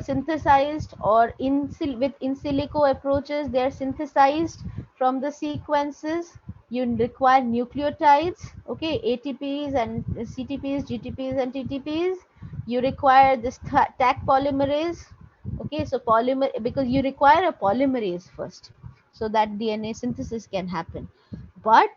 synthesized, or with in silico approaches they are synthesized from the sequences. You require nucleotides, okay, ATPs and CTPs, GTPs and TTPs. You require this Taq polymerase. Okay, so polymer, because you require a polymerase first so that DNA synthesis can happen. But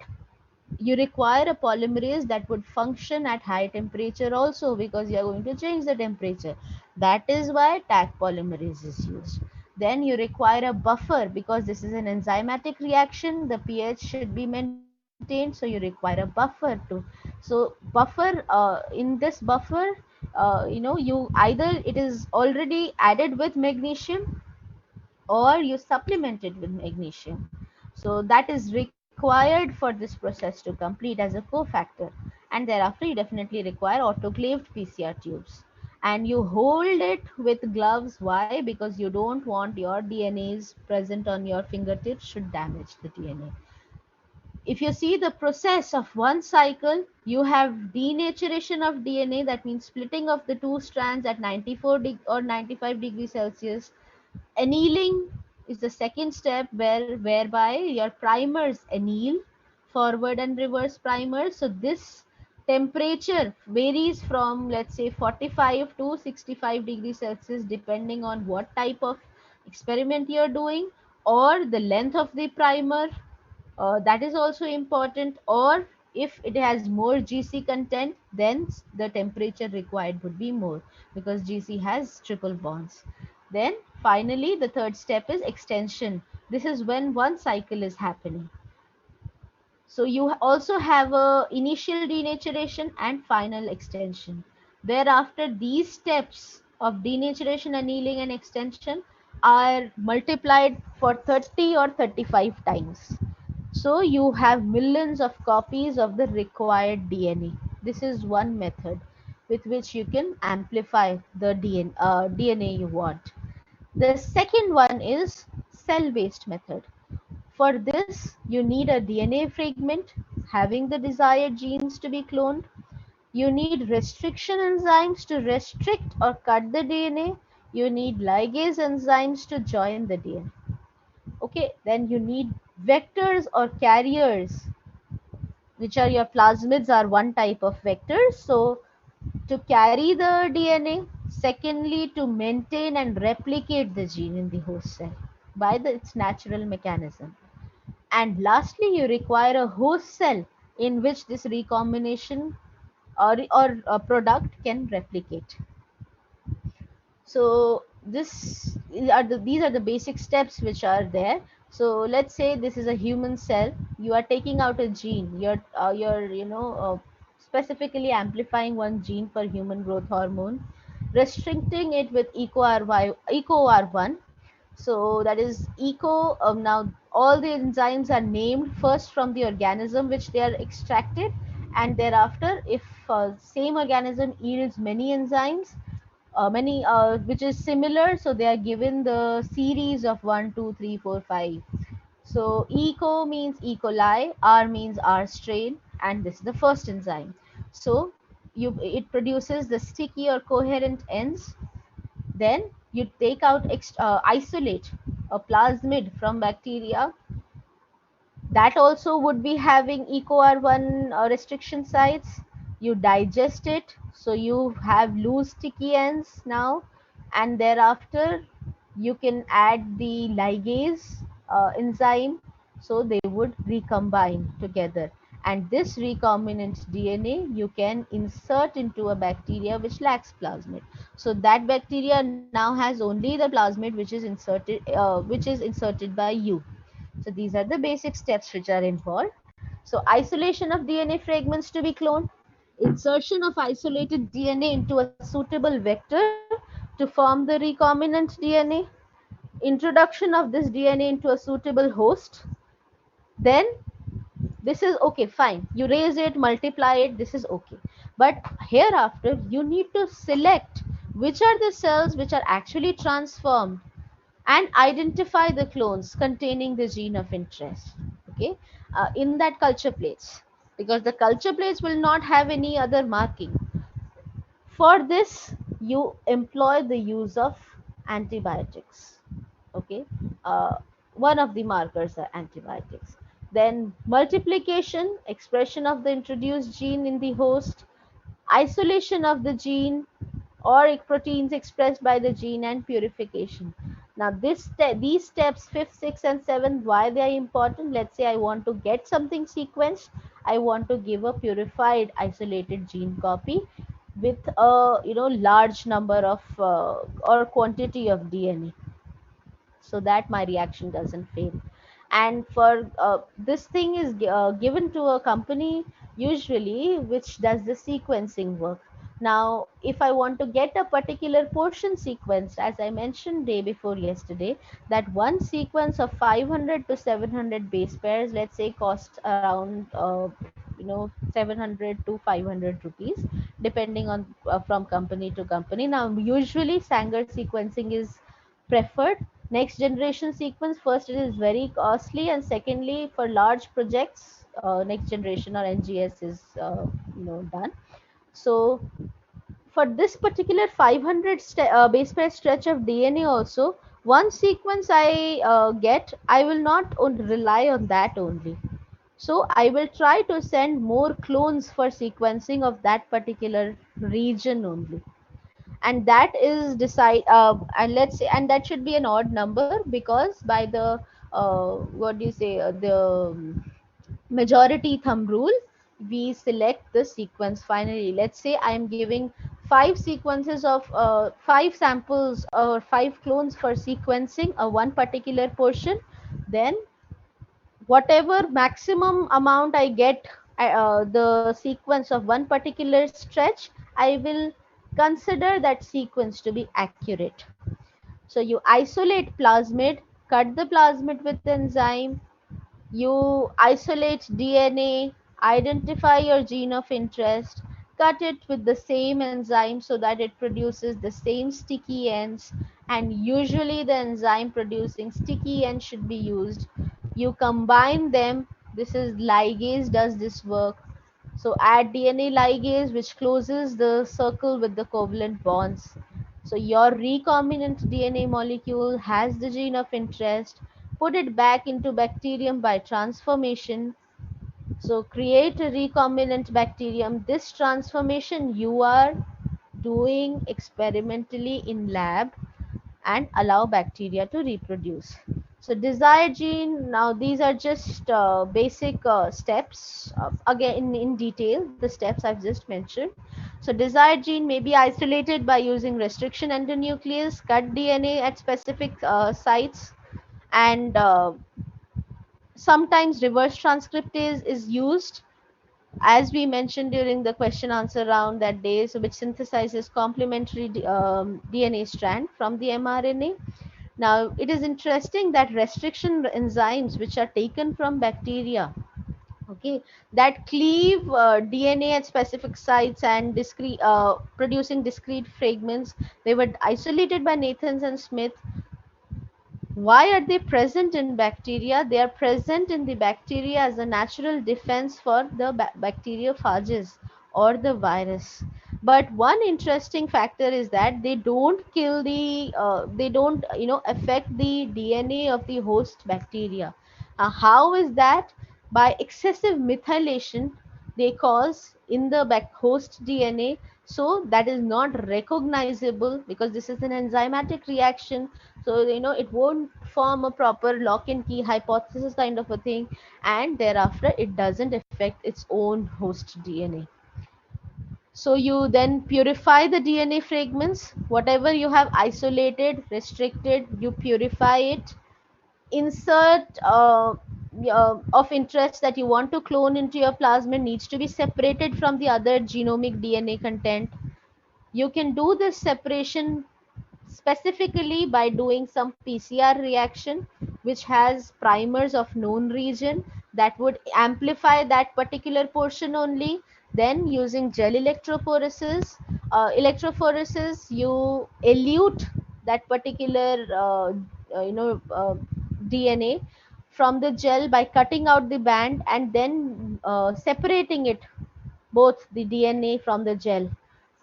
you require a polymerase that would function at high temperature also, because you are going to change the temperature. That is why Taq polymerase is used. Then you require a buffer, because this is an enzymatic reaction. The pH should be maintained, so you require a buffer too. So buffer, in this buffer, you either it is already added with magnesium or you supplement it with magnesium. So that is required for this process to complete as a cofactor. And thereafter you definitely require autoclaved PCR tubes. And you hold it with gloves. Why? Because you don't want your DNAs present on your fingertips should damage the DNA. If you see the process of one cycle, you have denaturation of DNA, that means splitting of the two strands at 94 or 95 degrees Celsius. Annealing is the second step, whereby your primers anneal, forward and reverse primers. So this temperature varies from, let's say, 45 to 65 degrees Celsius, depending on what type of experiment you're doing, or the length of the primer, that is also important. Or if it has more GC content, then the temperature required would be more, because GC has triple bonds. Then finally the third step is extension. This is when one cycle is happening. So you also have a initial denaturation and final extension. Thereafter these steps of denaturation, annealing and extension are multiplied for 30 or 35 times. So you have millions of copies of the required DNA. This is one method with which you can amplify the DNA you want. The second one is cell-based method. For this, you need a DNA fragment having the desired genes to be cloned. You need restriction enzymes to restrict or cut the DNA. You need ligase enzymes to join the DNA. Okay, then you need vectors or carriers, which are your plasmids are one type of vector. So to carry the DNA, secondly to maintain and replicate the gene in the host cell by its natural mechanism. And lastly, you require a host cell in which this recombination or a product can replicate. So these are the basic steps which are there. So let's say this is a human cell. You are taking out a gene. You're specifically amplifying one gene for human growth hormone, restricting it with EcoR1. So that is eco. Now all the enzymes are named first from the organism which they are extracted, and thereafter, if same organism yields many enzymes, many which is similar, so they are given the series of 1, 2, 3, 4, 5. So eco means E. coli, R means R strain, and this is the first enzyme. So it produces the sticky or coherent ends. Then you take out isolate a plasmid from bacteria that also would be having EcoR1 restriction sites. You digest it, so you have loose sticky ends now, and thereafter you can add the ligase enzyme, so they would recombine together. And this recombinant DNA you can insert into a bacteria which lacks plasmid. So that bacteria now has only the plasmid which is inserted by you. So these are the basic steps which are involved. So isolation of DNA fragments to be cloned, insertion of isolated DNA into a suitable vector to form the recombinant DNA, introduction of this DNA into a suitable host. Then this is okay, fine. You raise it, multiply it, this is okay. But hereafter, you need to select which are the cells which are actually transformed and identify the clones containing the gene of interest, okay, in that culture plates, because the culture plates will not have any other marking. For this you employ the use of antibiotics, okay. uh, One of the markers are antibiotics. Then multiplication, expression of the introduced gene in the host, isolation of the gene or proteins expressed by the gene, and purification. Now these steps 5th, 6th and 7th, why they are important? Let's say I want to get something sequenced. I want to give a purified isolated gene copy with a large number of or quantity of DNA, so that my reaction doesn't fail. And for this thing is given to a company usually which does the sequencing work. Now if I want to get a particular portion sequenced, as I mentioned day before yesterday, that one sequence of 500 to 700 base pairs, let's say, costs around 700 to 500 rupees, depending on from company to company. Now usually Sanger sequencing is preferred. Next generation sequence, first it is very costly, and secondly for large projects, next generation or NGS is done. So for this particular 500 base pair stretch of DNA also, one sequence I get, I will not rely on that only. So I will try to send more clones for sequencing of that particular region only, and that is and let's say, and that should be an odd number, because by the what do you say the majority thumb rule, we select the sequence finally. Let's say I am giving 5 sequences of 5 samples or 5 clones for sequencing a one particular portion. Then whatever maximum amount I get, the sequence of one particular stretch, I will consider that sequence to be accurate. So you isolate plasmid, cut the plasmid with enzyme, you isolate DNA, identify your gene of interest, cut it with the same enzyme so that it produces the same sticky ends, and usually the enzyme producing sticky ends should be used. You combine them. This is ligase does this work. So add DNA ligase, which closes the circle with the covalent bonds. So your recombinant DNA molecule has the gene of interest. Put it back into bacterium by transformation. So create a recombinant bacterium. This transformation you are doing experimentally in lab and allow bacteria to reproduce. So desired gene, now these are just basic steps, again in detail, the steps I've just mentioned. So desired gene may be isolated by using restriction endonuclease, cut DNA at specific sites, and sometimes reverse transcriptase is used, as we mentioned during the question answer round that day, so which synthesizes complementary DNA strand from the mRNA. Now, it is interesting that restriction enzymes which are taken from bacteria, okay, that cleave DNA at specific sites and producing discrete fragments, they were isolated by Nathans and Smith. Why are they present in bacteria? They are present in the bacteria as a natural defense for the bacteriophages or the virus. But one interesting factor is that they don't kill they don't affect the DNA of the host bacteria. How is that? By excessive methylation, they cause in the host DNA, so that is not recognizable because this is an enzymatic reaction, so it won't form a proper lock and key hypothesis kind of a thing, and thereafter it doesn't affect its own host DNA. So you then purify the DNA fragments, whatever you have isolated, restricted, you purify it, insert of interest that you want to clone into your plasmid needs to be separated from the other genomic DNA content. You can do this separation specifically by doing some PCR reaction which has primers of known region that would amplify that particular portion only. Then using gel electrophoresis, you elute that particular DNA from the gel by cutting out the band and then separating it, both the DNA from the gel.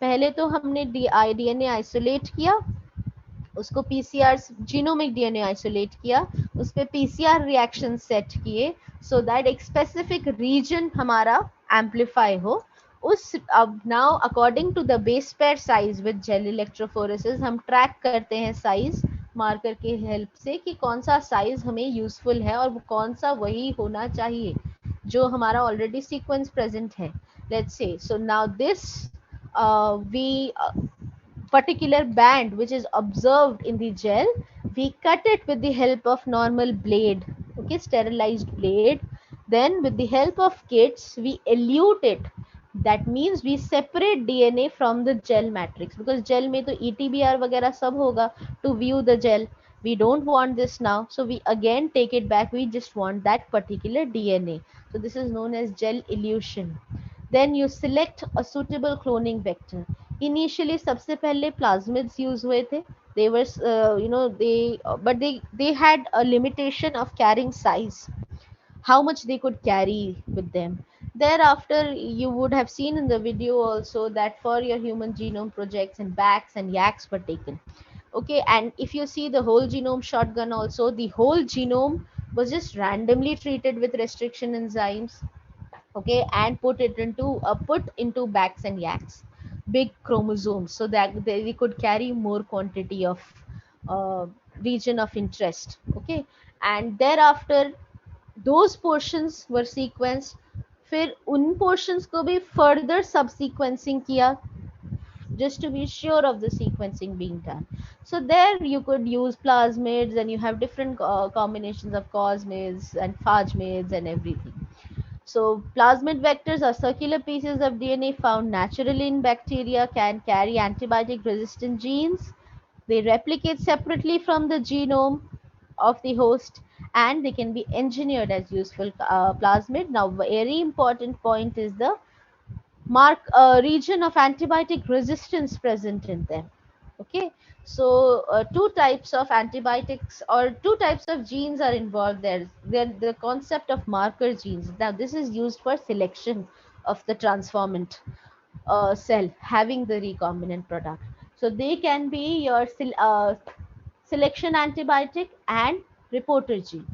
पहले तो हमने DNA isolate किया, उसको PCR genomic DNA isolate किया, उस पे PCR reaction set किए so that एक स्पेसिफिक रीजन हमारा एम्पलीफाई हो उस अब now according to the base pair size with gel electrophoresis हम ट्रैक करते हैं साइज मार्कर के हेल्प से कि कौन सा साइज हमें यूजफुल है और वो कौन सा वही होना चाहिए जो हमारा ऑलरेडी सीक्वेंस प्रेजेंट है. Let's say so now this we particular band which is observed in the gel, we cut it with the help of normal blade, okay, sterilized blade. Then with the help of kits we elute it. That means we separate DNA from the gel matrix because gel में तो ETBR वगैरह सब होगा to view the gel. We don't want this now, so we again take it back. We just want that particular DNA. So this is known as gel elution. Then you select a suitable cloning vector. Initially सबसे पहले plasmids use हुए थे. They were but they had a limitation of carrying size, how much they could carry with them. Thereafter you would have seen in the video also that for your human genome projects and BACs and YACs were taken. Okay, and if you see the whole genome shotgun also, the whole genome was just randomly treated with restriction enzymes, okay, and put into BACs and YACs, big chromosomes, so that we could carry more quantity of uh, region of interest, okay. And thereafter those portions were sequenced, फिर उन portions को भी further subsequencing किया just to be sure of the sequencing being done. So there you could use plasmids and you have different combinations of cosmids and phagmids and everything. So plasmid vectors are circular pieces of DNA found naturally in bacteria, can carry antibiotic resistant genes. They replicate separately from the genome of the host and they can be engineered as useful plasmid. Now very important point is the mark a region of antibiotic resistance present in them. Okay, so two types of antibiotics or two types of genes are involved there. The concept of marker genes. Now, this is used for selection of the transformant cell having the recombinant product. So they can be your selection antibiotic and reporter gene.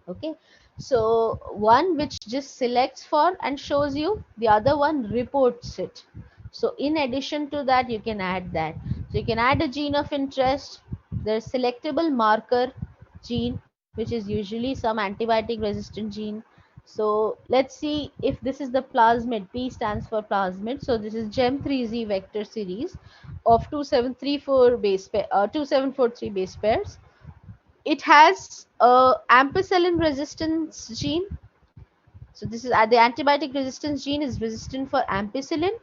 Okay, so one which just selects for and shows you, the other one reports it. So in addition to that, you can add that. So you can add a gene of interest, the selectable marker gene, which is usually some antibiotic resistant gene. So let's see if this is the plasmid. P stands for plasmid. So this is GEM3Z vector series of 2743 base pairs. It has a ampicillin resistance gene. So this is the antibiotic resistance gene is resistant for ampicillin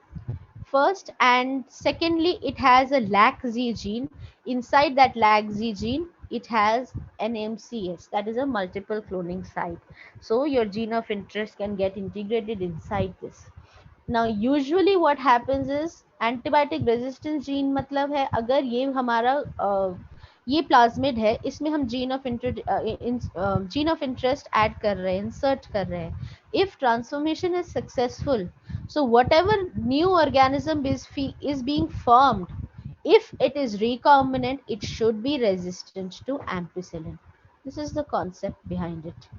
first, and secondly it has a LAC-Z gene. Inside that LAC-Z gene it has an MCS, that is a multiple cloning site. So your gene of interest can get integrated inside this. Now usually what happens is antibiotic resistance gene मतलब है अगर ये हमारा ये plasmid है, इसमें हम gene of interest add कर रहे हैं, इंसर्ट कर रहे हैं. If transformation is successful, so whatever new organism is being formed, if it is recombinant, it should be resistant to ampicillin. This is the concept behind it.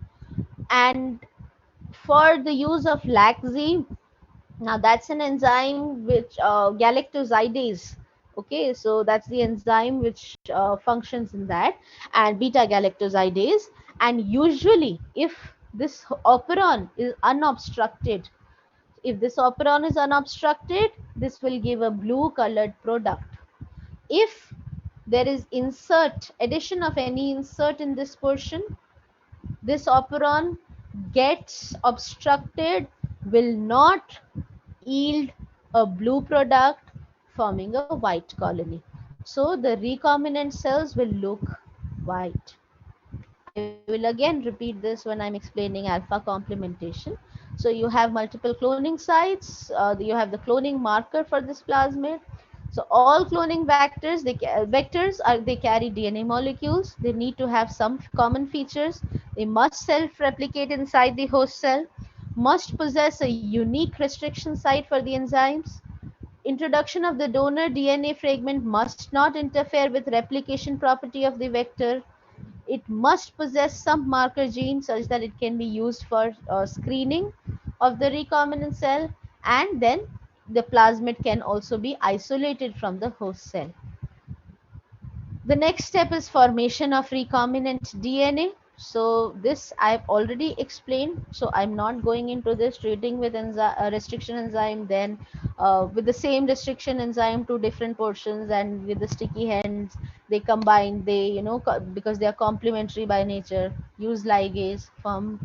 And for the use of LAC-Z, now that's an enzyme which galactosidase. Okay, so that's the enzyme which functions in that, and beta galactosidase. And usually if this operon is unobstructed, if this operon is unobstructed, this will give a blue colored product. If there is addition of any insert in this portion, this operon gets obstructed, will not yield a blue product forming a white colony. So the recombinant cells will look white. I will again repeat this when I'm explaining alpha complementation. So you have multiple cloning sites, you have the cloning marker for this plasmid. So all cloning they carry DNA molecules. They need to have some common features. They must self-replicate inside the host cell, must possess a unique restriction site for the enzymes. Introduction of the donor DNA fragment must not interfere with replication property of the vector. It must possess some marker gene such that it can be used for screening of the recombinant cell, and then the plasmid can also be isolated from the host cell. The next step is formation of recombinant DNA. So this I've already explained, so I'm not going into this. Treating with restriction enzyme, then with the same restriction enzyme, two different portions, and with the sticky hands they combine, they because they are complementary by nature, use ligase from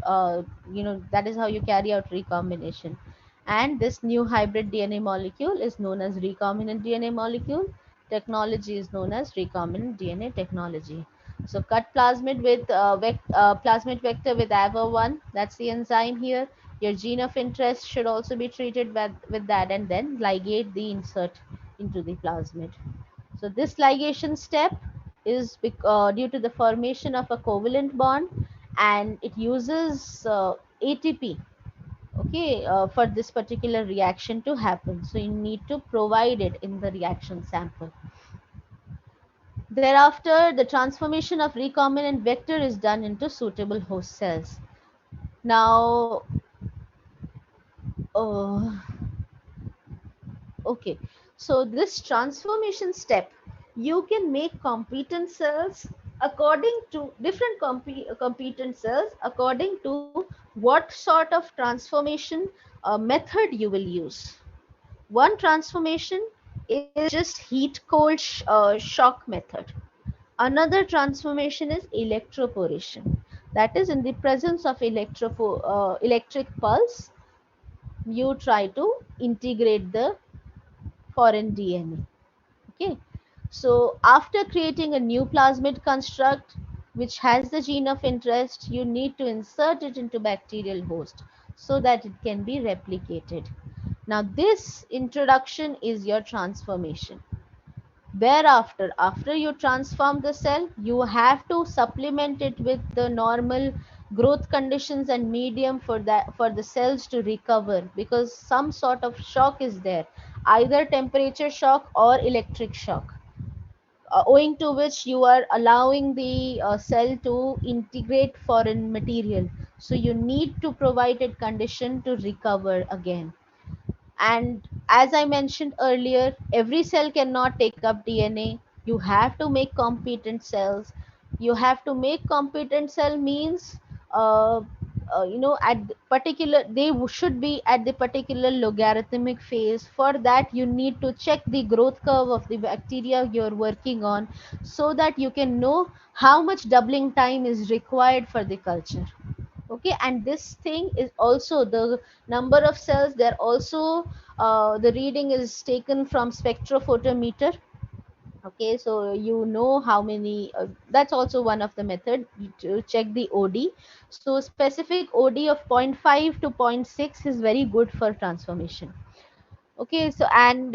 that is how you carry out recombination. And this new hybrid DNA molecule is known as recombinant DNA molecule. Technology is known as recombinant DNA technology. So cut plasmid with plasmid vector with AVA1, that's the enzyme here. Your gene of interest should also be treated with that, and then ligate the insert into the plasmid. So this ligation step is due to the formation of a covalent bond, and it uses ATP, okay, for this particular reaction to happen. So you need to provide it in the reaction sample. Thereafter, the transformation of recombinant vector is done into suitable host cells. Now, okay, so this transformation step, you can make competent cells according to different competent cells according to what sort of transformation method you will use. One transformation is just heat cold shock method. Another transformation is electroporation. That is, in the presence of electric pulse, you try to integrate the foreign DNA. Okay. So after creating a new plasmid construct which has the gene of interest, you need to insert it into bacterial host so that it can be replicated. Now this introduction is your transformation. Thereafter, after you transform the cell, you have to supplement it with the normal growth conditions and medium for the cells to recover, because some sort of shock is there, either temperature shock or electric shock, owing to which you are allowing the cell to integrate foreign material. So you need to provide it condition to recover again. And as I mentioned earlier, every cell cannot take up DNA. You have to make competent cells. You have to make competent cell means, at particular, should be at the particular logarithmic phase. For that, you need to check the growth curve of the bacteria you're working on, so that you can know how much doubling time is required for the culture. Okay, and this thing is also the number of cells. They're also, the reading is taken from spectrophotometer. Okay, so you know how many, that's also one of the method to check the OD. So specific OD of 0.5 to 0.6 is very good for transformation. Okay, so and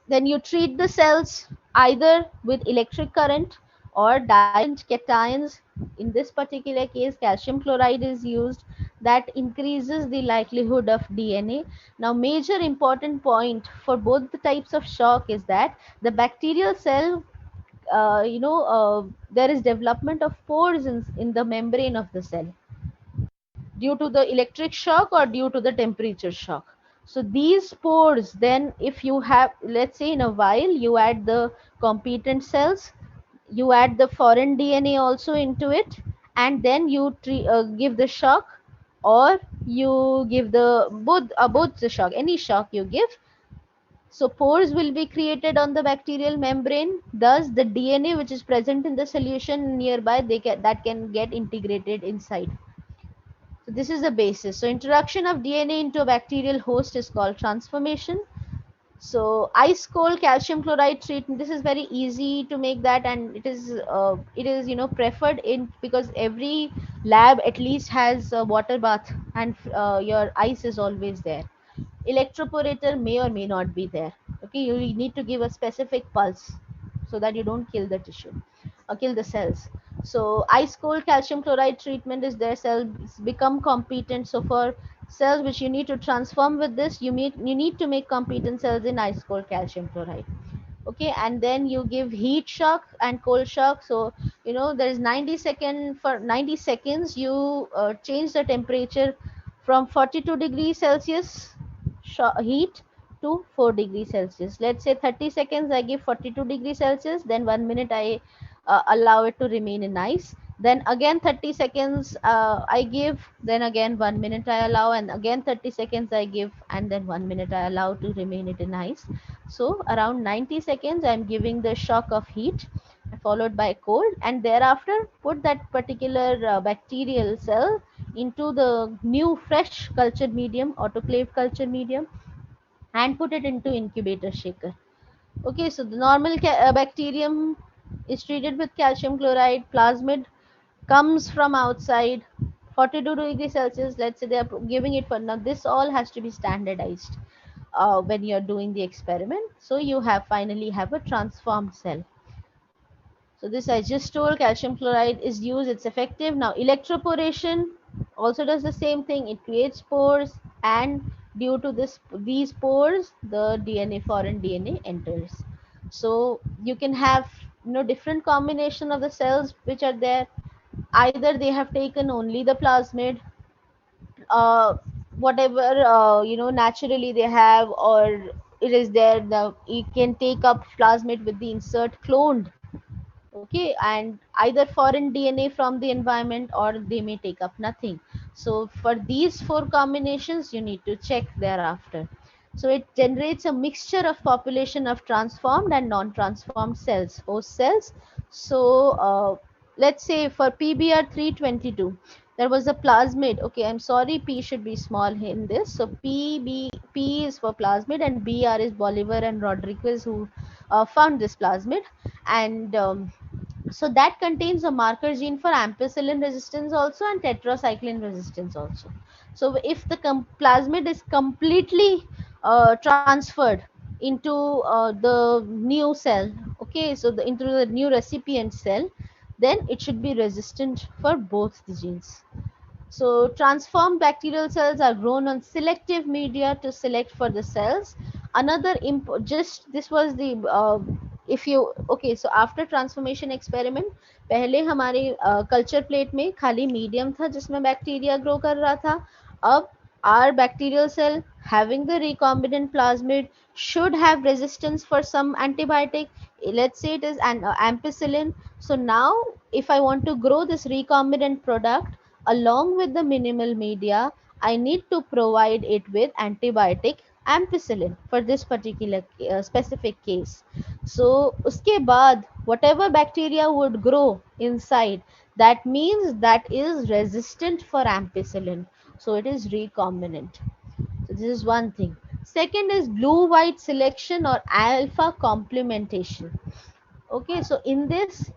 then you treat the cells either with electric current or dilute cations. In this particular case, calcium chloride is used. That increases the likelihood of DNA. Now, major important point for both the types of shock is that the bacterial cell, there is development of pores in the membrane of the cell due to the electric shock or due to the temperature shock. So these pores, then if you have, let's say in a while, you add the competent cells, you add the foreign DNA also into it, and then you give the shock, or you give the both the shock, any shock you give. So pores will be created on the bacterial membrane. Thus, the DNA which is present in the solution nearby, that can get integrated inside. So this is the basis. So introduction of DNA into a bacterial host is called transformation. So ice cold calcium chloride treatment, this is very easy to make that, and it is preferred in, because every lab at least has a water bath, and your ice is always there. Electroporator may or may not be there. Okay, you need to give a specific pulse so that you don't kill the tissue or kill the cells. So ice cold calcium chloride treatment is there, cells become competent. So for cells which you need to transform with this, you need to make competent cells in ice cold calcium chloride. Okay, and then you give heat shock and cold shock. So there is 90 seconds you change the temperature from 42 degrees Celsius heat to 4 degrees Celsius. Let's say 30 seconds I give 42 degrees Celsius, then 1 minute I allow it to remain in ice. Then again 30 seconds I give, then again 1 minute I allow, and again 30 seconds I give, and then 1 minute I allow to remain it in ice. So around 90 seconds I'm giving the shock of heat followed by cold, and thereafter put that particular bacterial cell into the new fresh culture medium, autoclaved culture medium, and put it into incubator shaker. Okay, so the normal bacterium is treated with calcium chloride. Plasmid comes from outside, 42 degrees Celsius. Let's say they are giving it for, now this all has to be standardized when you're doing the experiment. So you have finally have a transformed cell. So this I just told, calcium chloride is used, it's effective. Now electroporation also does the same thing. It creates pores, and due to these pores, the DNA, foreign DNA enters. So you can have different combination of the cells which are there. Either they have taken only the plasmid, uh, whatever naturally they have, or it is there, you can take up plasmid with the insert cloned. Okay, and either foreign DNA from the environment, or they may take up nothing. So for these four combinations you need to check thereafter. So it generates a mixture of population of transformed and non-transformed cells, host cells. So let's say for PBR 322 there was a plasmid. Okay, I'm sorry, P should be small in this. So P is for plasmid, and BR is Bolivar and Rodriguez, who found this plasmid. And So that contains a marker gene for ampicillin resistance also and tetracycline resistance also. So if the plasmid is completely transferred into the new cell, okay, so into the new recipient cell, then it should be resistant for both the genes. So transformed bacterial cells are grown on selective media to select for the cells. Another just this was the if you okay, so after transformation experiment, पहले हमारे culture plate में खाली medium था जिसमें bacteria grow कर रहा था. अब our bacterial cell having the recombinant plasmid should have resistance for some antibiotic. Let's say it is an ampicillin. So now if I want to grow this recombinant product along with the minimal media, I need to provide it with antibiotic ampicillin for this particular specific case. So uske baad whatever bacteria would grow inside, that means that is resistant for ampicillin, so it is recombinant. So this is one thing. Second is blue white selection or alpha complementation. Okay, so in this,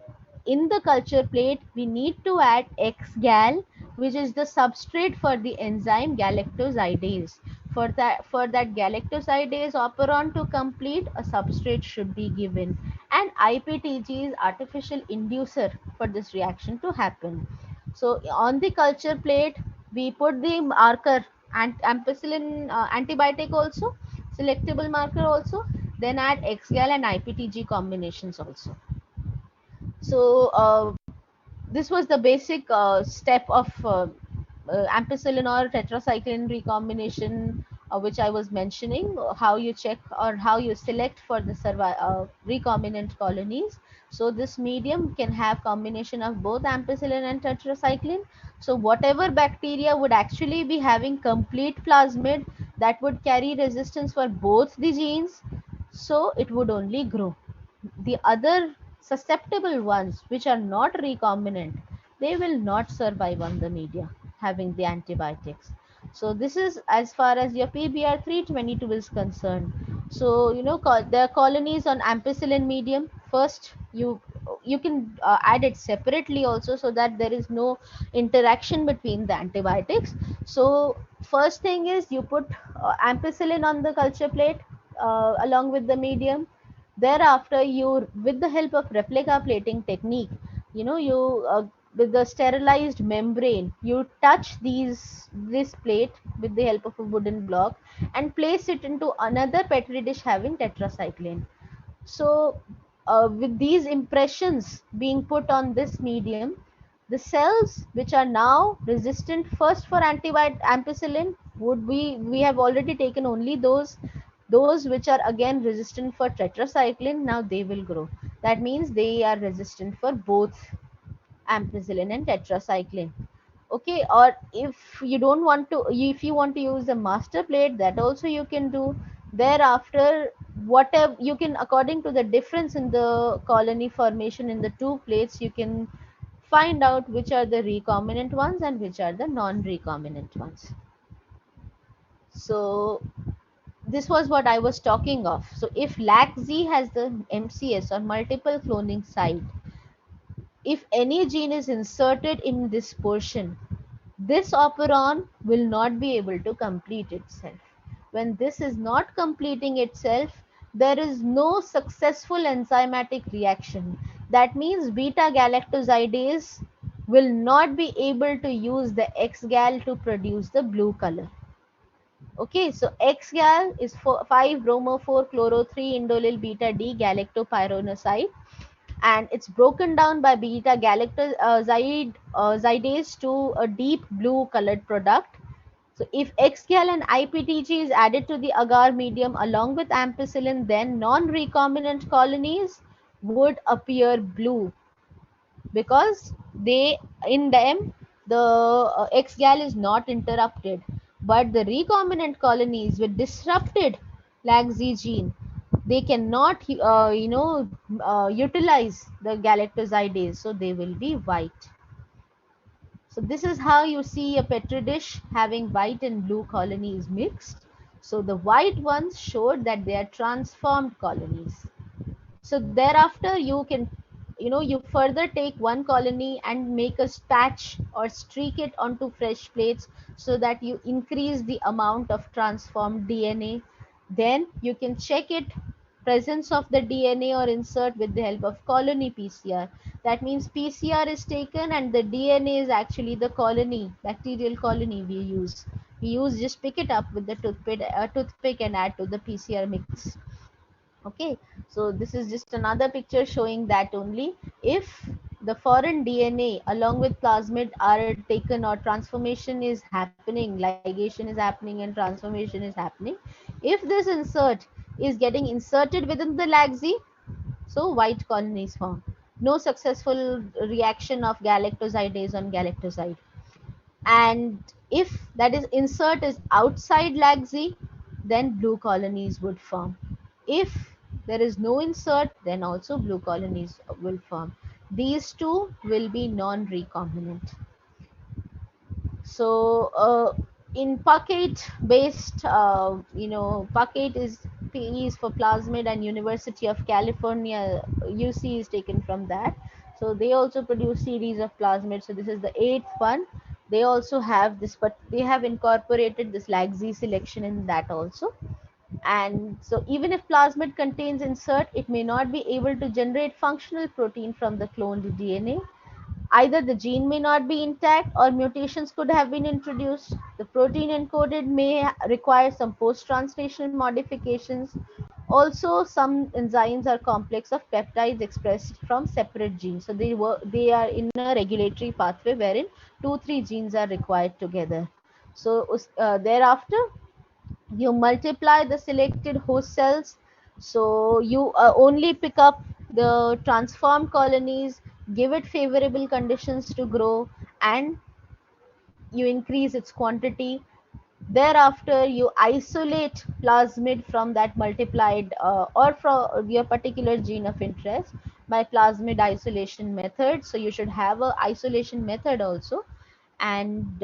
in the culture plate, we need to add X-gal, which is the substrate for the enzyme galactosidase. For that galactosidase operon to complete, a substrate should be given, and IPTG is artificial inducer for this reaction to happen. So on the culture plate, we put the marker and ampicillin antibiotic also, selectable marker also, then add X-gal and IPTG combinations also. So this was the basic step of ampicillin or tetracycline recombination, which I was mentioning, how you check or how you select for the recombinant colonies. So this medium can have combination of both ampicillin and tetracycline. So whatever bacteria would actually be having complete plasmid, that would carry resistance for both the genes, so it would only grow. The other susceptible ones which are not recombinant, they will not survive on the media having the antibiotics. So this is as far as your PBR 322 is concerned. So there are colonies on ampicillin medium. First you can add it separately also, so that there is no interaction between the antibiotics. So first thing is you put ampicillin on the culture plate along with the medium. Thereafter, you, with the help of replica plating technique, you with the sterilized membrane, you touch this plate with the help of a wooden block and place it into another petri dish having tetracycline. So with these impressions being put on this medium, the cells which are now resistant first for antibiotic ampicillin would be, we have already taken only those which are again resistant for tetracycline, now they will grow. That means they are resistant for both ampicillin and tetracycline. Okay, or if you don't want to, if you want to use a master plate, that also you can do. Thereafter, whatever you can, according to the difference in the colony formation in the two plates, you can find out which are the recombinant ones and which are the non-recombinant ones. So this was what I was talking of. So if LAC-Z has the MCS or multiple cloning site, if any gene is inserted in this portion, this operon will not be able to complete itself. When this is not completing itself, there is no successful enzymatic reaction. That means beta galactosidase will not be able to use the X-gal to produce the blue color. Okay, so X-gal is 5-bromo-4-chloro-3-indolyl beta-D galactopyronoside, and it's broken down by beta galactosidase to a deep blue colored product. So if X-gal and IPTG is added to the agar medium along with ampicillin, then non-recombinant colonies would appear blue, because they, in them, the X-gal is not interrupted, but the recombinant colonies with disrupted LAC-Z gene, they cannot utilize the galactosidase, so they will be white. So this is how you see a petri dish having white and blue colonies mixed. So the white ones showed that they are transformed colonies. So thereafter you can you further take one colony and make a patch or streak it onto fresh plates so that you increase the amount of transformed DNA. Then you can check it presence of the DNA or insert with the help of colony PCR. That means PCR is taken and the DNA is actually the colony, bacterial colony we use. We use just pick it up with the toothpick and add to the PCR mix. Okay, so this is just another picture showing that only if the foreign DNA along with plasmid are taken or transformation is happening, ligation is happening and transformation is happening, if this insert is getting inserted within the lag-Z, so white colonies form. No successful reaction of galactosidase on galactoside. And if that is insert is outside lag-Z, then blue colonies would form. If there is no insert, then also blue colonies will form. These two will be non-recombinant. So in Puckett based, Puckett is PE is for plasmid, and University of California UC is taken from that. So they also produce series of plasmids. So this is the eighth one. They also have this, but they have incorporated this lag-Z selection in that also. And so even if plasmid contains insert, it may not be able to generate functional protein from the cloned DNA. Either the gene may not be intact or mutations could have been introduced. The protein encoded may require some post-translational modifications. Also, some enzymes are complex of peptides expressed from separate genes. So they are in a regulatory pathway wherein 2-3 genes are required together. So thereafter, you multiply the selected host cells. So you only pick up the transformed colonies, give it favorable conditions to grow, and you increase its quantity. Thereafter, you isolate plasmid from that multiplied or from your particular gene of interest by plasmid isolation method. So you should have a isolation method also. And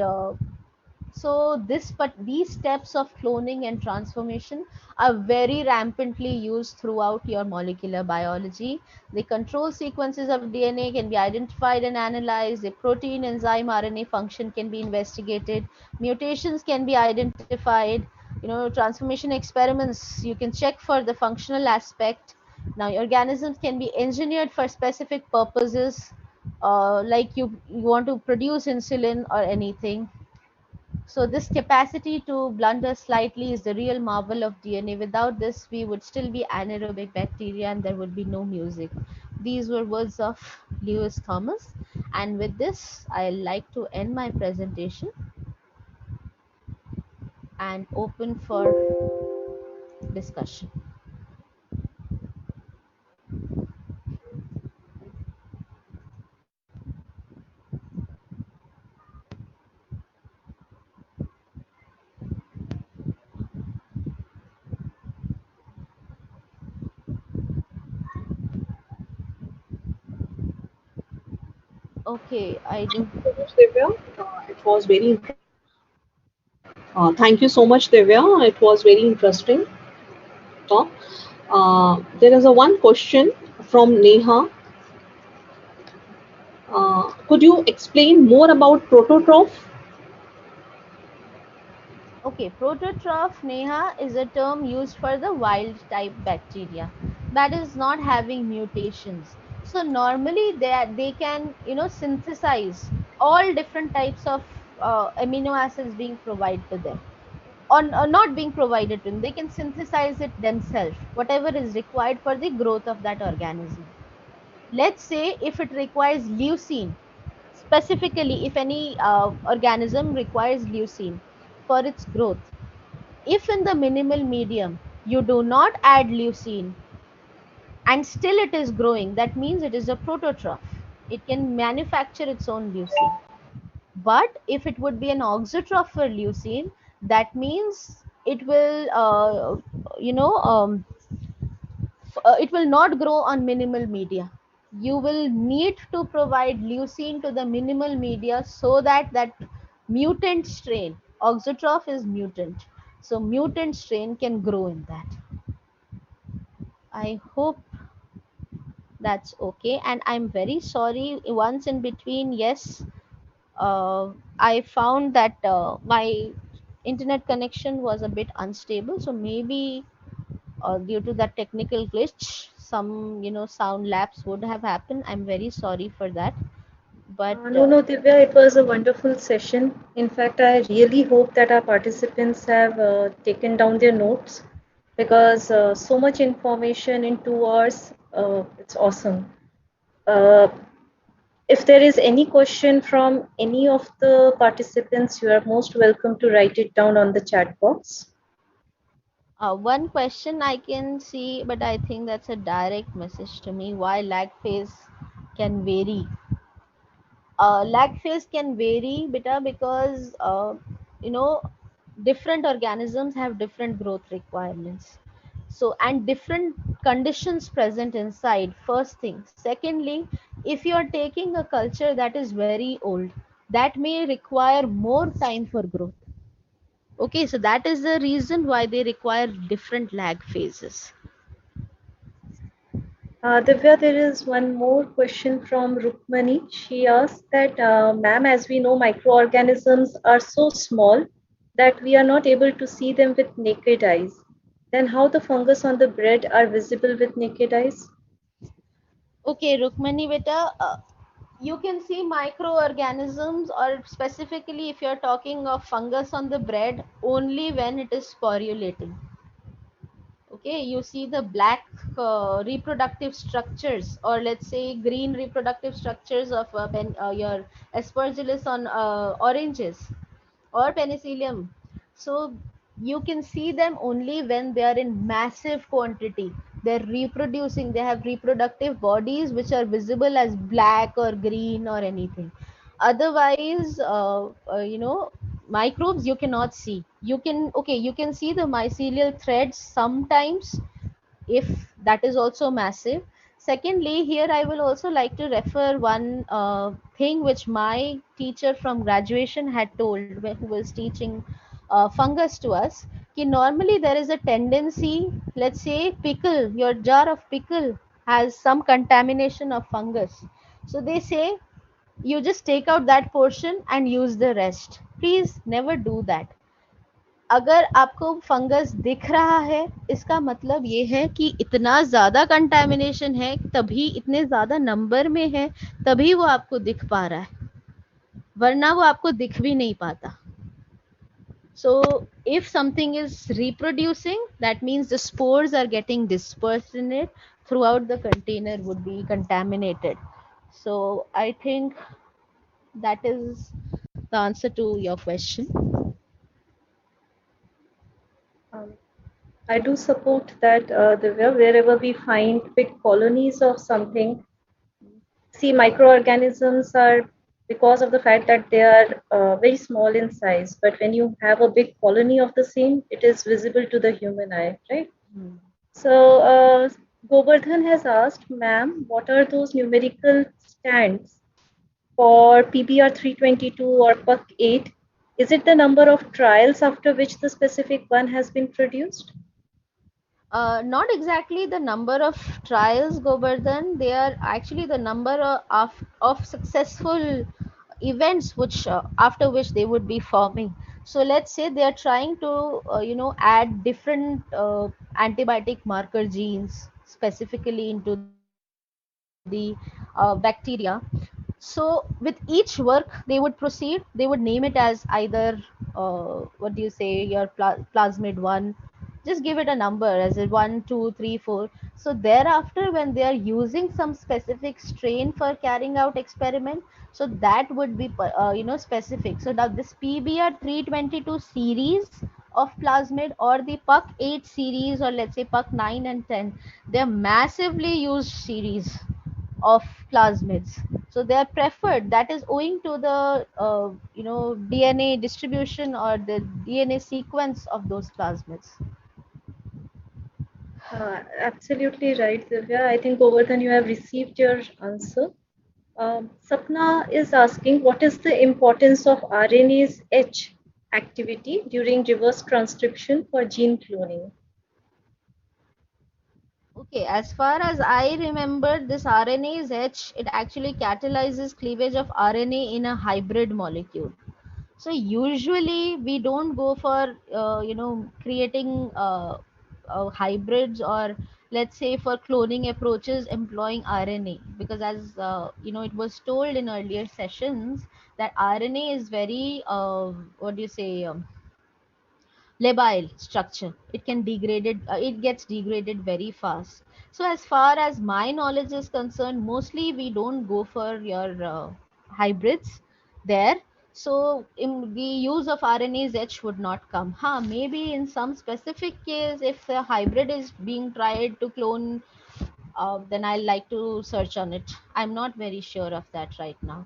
so these steps of cloning and transformation are very rampantly used throughout your molecular biology. The control sequences of DNA can be identified and analyzed. The protein, enzyme, RNA function can be investigated. Mutations can be identified. Transformation experiments, you can check for the functional aspect. Now, organisms can be engineered for specific purposes, like you want to produce insulin or anything. So this capacity to blunder slightly is the real marvel of DNA. Without this, we would still be anaerobic bacteria and there would be no music. These were words of Lewis Thomas. And with this, I like to end my presentation and open for discussion. Okay, I do. So much, Divya. It was very thank you so much, Divya. It was very interesting talk. There is a one question from Neha. Could you explain more about prototroph? Okay, prototroph, Neha, is a term used for the wild type bacteria that is not having mutations. So normally they can synthesize all different types of amino acids being provided to them, or not being provided to them. They can synthesize it themselves, whatever is required for the growth of that organism. Let's say if it requires leucine, specifically if any organism requires leucine for its growth, if in the minimal medium you do not add leucine and still it is growing, that means it is a prototroph. It can manufacture its own leucine. But if it would be an auxotroph for leucine, that means it will, it will not grow on minimal media. You will need to provide leucine to the minimal media so that that mutant strain, auxotroph is mutant, so mutant strain can grow in that. I hope That's okay. And I'm very sorry. Once in between, yes, I found that my internet connection was a bit unstable. So maybe due to that technical glitch, some sound lapse would have happened. I'm very sorry for that. But No, no, Divya, it was a wonderful session. In fact, I really hope that our participants have taken down their notes because so much information in 2 hours, it's awesome. Uh, if there is any question from any of the participants, you are most welcome to write it down on the chat box. one question I can see, but I think that's a direct message to me. Why lag phase can vary? Lag phase can vary, beta, because you know different organisms have different growth requirements. So and different conditions present inside. First thing. Secondly, if you are taking a culture that is very old, that may require more time for growth. Okay, so that is the reason why they require different lag phases. Divya, there is one more question from Rukmani. She asks that, ma'am, as we know, microorganisms are so small that we are not able to see them with naked eyes. Then how the fungus on the bread are visible with naked eyes? Okay, Rukmani beta, you can see microorganisms, or specifically if you're talking of fungus on the bread, only when it is sporulating. Okay, you see the black reproductive structures, or let's say green reproductive structures of your aspergillus on oranges or penicillium. So you can see them only when they are in massive quantity. They're reproducing, they have reproductive bodies which are visible as black or green or anything. Otherwise, microbes you cannot see. You can, okay, you can see the mycelial threads sometimes, if that is also massive. Secondly, here I will also like to refer one thing which my teacher from graduation had told, who was teaching fungus to us. Ki normally there is a tendency, let's say pickle, your jar of pickle has some contamination of fungus. So they say you just take out that portion and use the rest. Please never do that. अगर आपको fungus दिख रहा है, इसका मतलब ये है कि इतना ज़्यादा कंटेमिनेशन है, तभी इतने ज़्यादा नंबर में है, तभी वो आपको दिख पा रहा है, वरना वो आपको दिख भी नहीं पाता. So if something is reproducing, that means the spores are getting dispersed in it, throughout the container would be contaminated. So I think that is the answer to your question. Um, I do support that, Divya, wherever we find big colonies of something, see, microorganisms are, because of the fact that they are very small in size, but when you have a big colony of the same, it is visible to the human eye, right? Hmm. So, Govardhan has asked, ma'am, what are those numerical stands for PBR 322 or PUC 8? Is it the number of trials after which the specific one has been produced? Not exactly the number of trials, Govardhan. They are actually the number of successful events which after which they would be forming. So let's say they are trying to add different antibiotic marker genes specifically into the bacteria. So with each work they would proceed, they would name it as either what do you say, your plasmid 1, just give it a number as a 1 2 3 4. So thereafter when they are using some specific strain for carrying out experiment, so that would be specific. So now this PBR 322 series of plasmid, or the puck 8 series, or let's say puck 9 and 10, they're massively used series of plasmids. So they are preferred. That is owing to the DNA distribution or the DNA sequence of those plasmids. Absolutely right, Divya. I think Govardhan, you have received your answer. Sapna is asking, what is the importance of RNase H activity during reverse transcription for gene cloning? Okay, as far as I remember, this RNA is H, it actually catalyzes cleavage of RNA in a hybrid molecule. So usually we don't go for creating hybrids, or let's say for cloning approaches employing RNA, because as it was told in earlier sessions that RNA is very what do you say labile structure. It can it gets degraded very fast. So as far as my knowledge is concerned, mostly we don't go for your hybrids there. So in the use of RNase H would not come. Maybe in some specific case, if a hybrid is being tried to clone, then I'll like to search on it. I'm not very sure of that right now.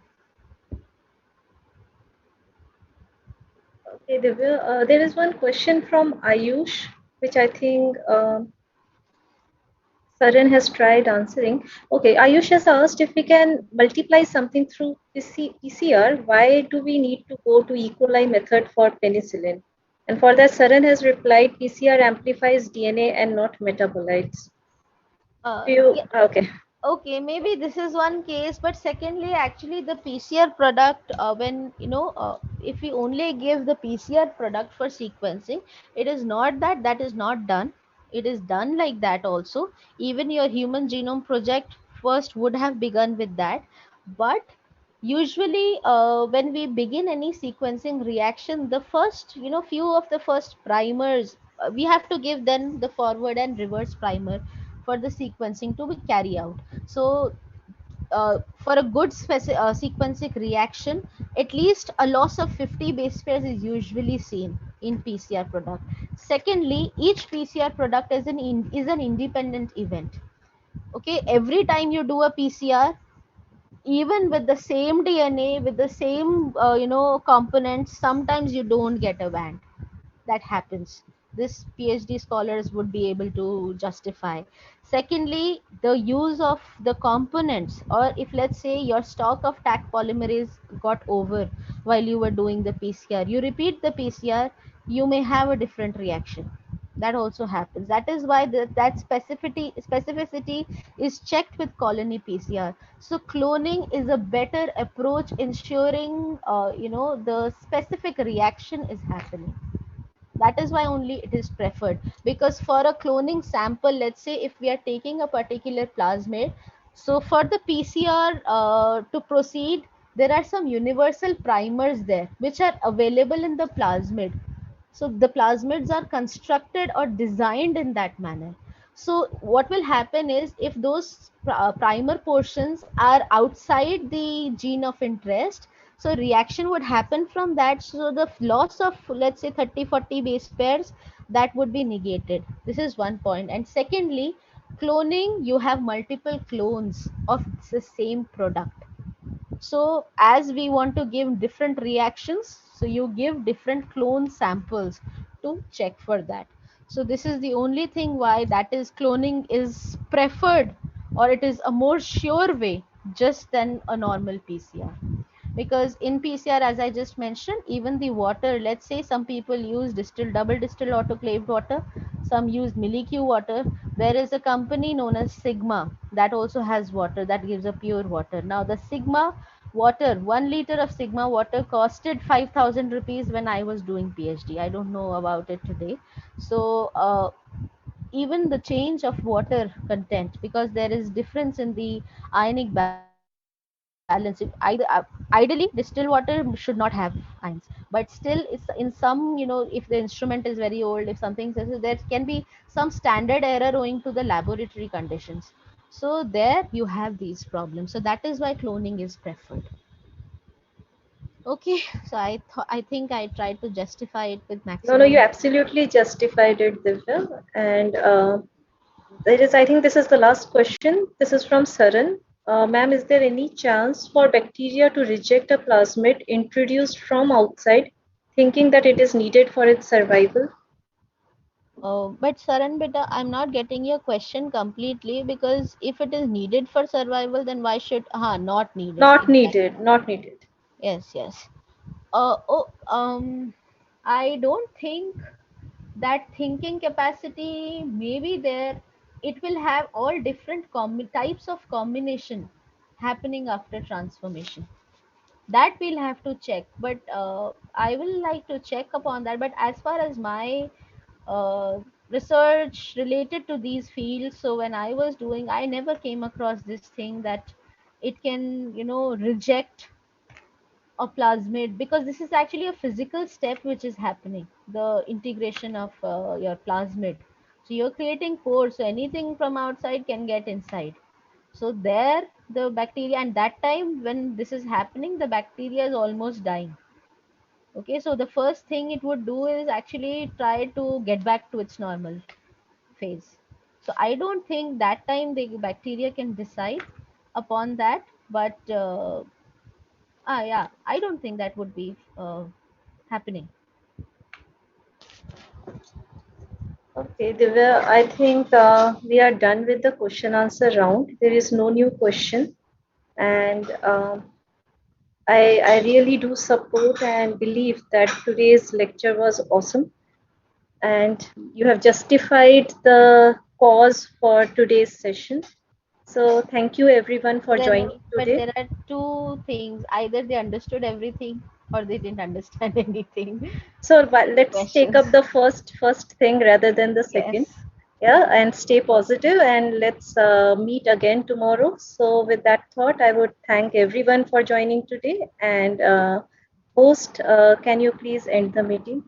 Okay, Divya, there is one question from Ayush, which I think Saran has tried answering. Okay, Ayush has asked if we can multiply something through PCR, why do we need to go to E. coli method for penicillin? And for that, Saran has replied PCR amplifies DNA and not metabolites. Do you? Yeah. Okay. Okay, maybe this is one case, but secondly, actually, the PCR product, when if we only give the PCR product for sequencing, it is not that that is not done. It is done like that also. Even your Human Genome Project first would have begun with that, but usually, when we begin any sequencing reaction, the first, few of the first primers, we have to give then the forward and reverse primer for the sequencing to be carry out. So for a good sequencing reaction, at least a loss of 50 base pairs is usually seen in PCR product. Secondly, each PCR product is an independent event. Okay, every time you do a PCR, even with the same DNA, with the same components, sometimes you don't get a band. That happens. This PhD scholars would be able to justify. Secondly, the use of the components, or if let's say your stock of Taq polymerase got over while you were doing the PCR, you repeat the PCR, you may have a different reaction. That also happens. That is why that specificity is checked with colony PCR. So cloning is a better approach, ensuring the specific reaction is happening. That is why only it is preferred, because for a cloning sample, let's say if we are taking a particular plasmid, so for the PCR to proceed, there are some universal primers there which are available in the plasmid. So the plasmids are constructed or designed in that manner. So what will happen is, if those primer portions are outside the gene of interest, so reaction would happen from that. So the loss of, let's say, 30-40 base pairs, that would be negated. This is one point. And secondly, cloning, you have multiple clones of the same product. So as we want to give different reactions, so you give different clone samples to check for that. So this is the only thing why that is cloning is preferred, or it is a more sure way just than a normal PCR. Because in PCR, as I just mentioned, even the water, let's say some people use double distilled autoclaved water, some use milliq water. There is a company known as Sigma that also has water that gives a pure water. Now the Sigma water, 1 liter of Sigma water costed 5,000 rupees when I was doing PhD. I don't know about it today. So even the change of water content, because there is difference in the ionic balance. Ideally, distilled water should not have ions, but still, it's in some, if the instrument is very old, if something says, there can be some standard error owing to the laboratory conditions. So there you have these problems. So that is why cloning is preferred. Okay, so I think I tried to justify it with No, no, you maximum. absolutely justified it, Divya. And I think this is the last question. This is from Saran. Ma'am, is there any chance for bacteria to reject a plasmid introduced from outside, thinking that it is needed for its survival? But Saran beta, I'm not getting your question completely, because if it is needed for survival, then why should not needed Not exactly. needed, not needed. Yes, yes. Oh, I don't think that thinking capacity may be there. it will have all different types of combination happening after transformation. That we'll have to check, but I will like to check upon that. But as far as my uh, research related to these fields, so when I was doing, I never came across this thing that it can, reject a plasmid, because this is actually a physical step which is happening, the integration of your plasmid. So you're creating pores, so anything from outside can get inside. So there the bacteria, and that time when this is happening, the bacteria is almost dying. Okay, so the first thing it would do is actually try to get back to its normal phase. So I don't think that time the bacteria can decide upon that, but yeah, I don't think that would be happening. Okay, Divya, I think we are done with the question answer round. There is no new question. And I really do support and believe that today's lecture was awesome. And you have justified the cause for today's session. So thank you everyone for Then, joining but today. there are two things: either they understood everything or they didn't understand anything. So The let's take questions. up the first thing rather than the second. Yes. Yeah, and stay positive, and let's meet again tomorrow. So with that thought, I would thank everyone for joining today. And host, can you please end the meeting?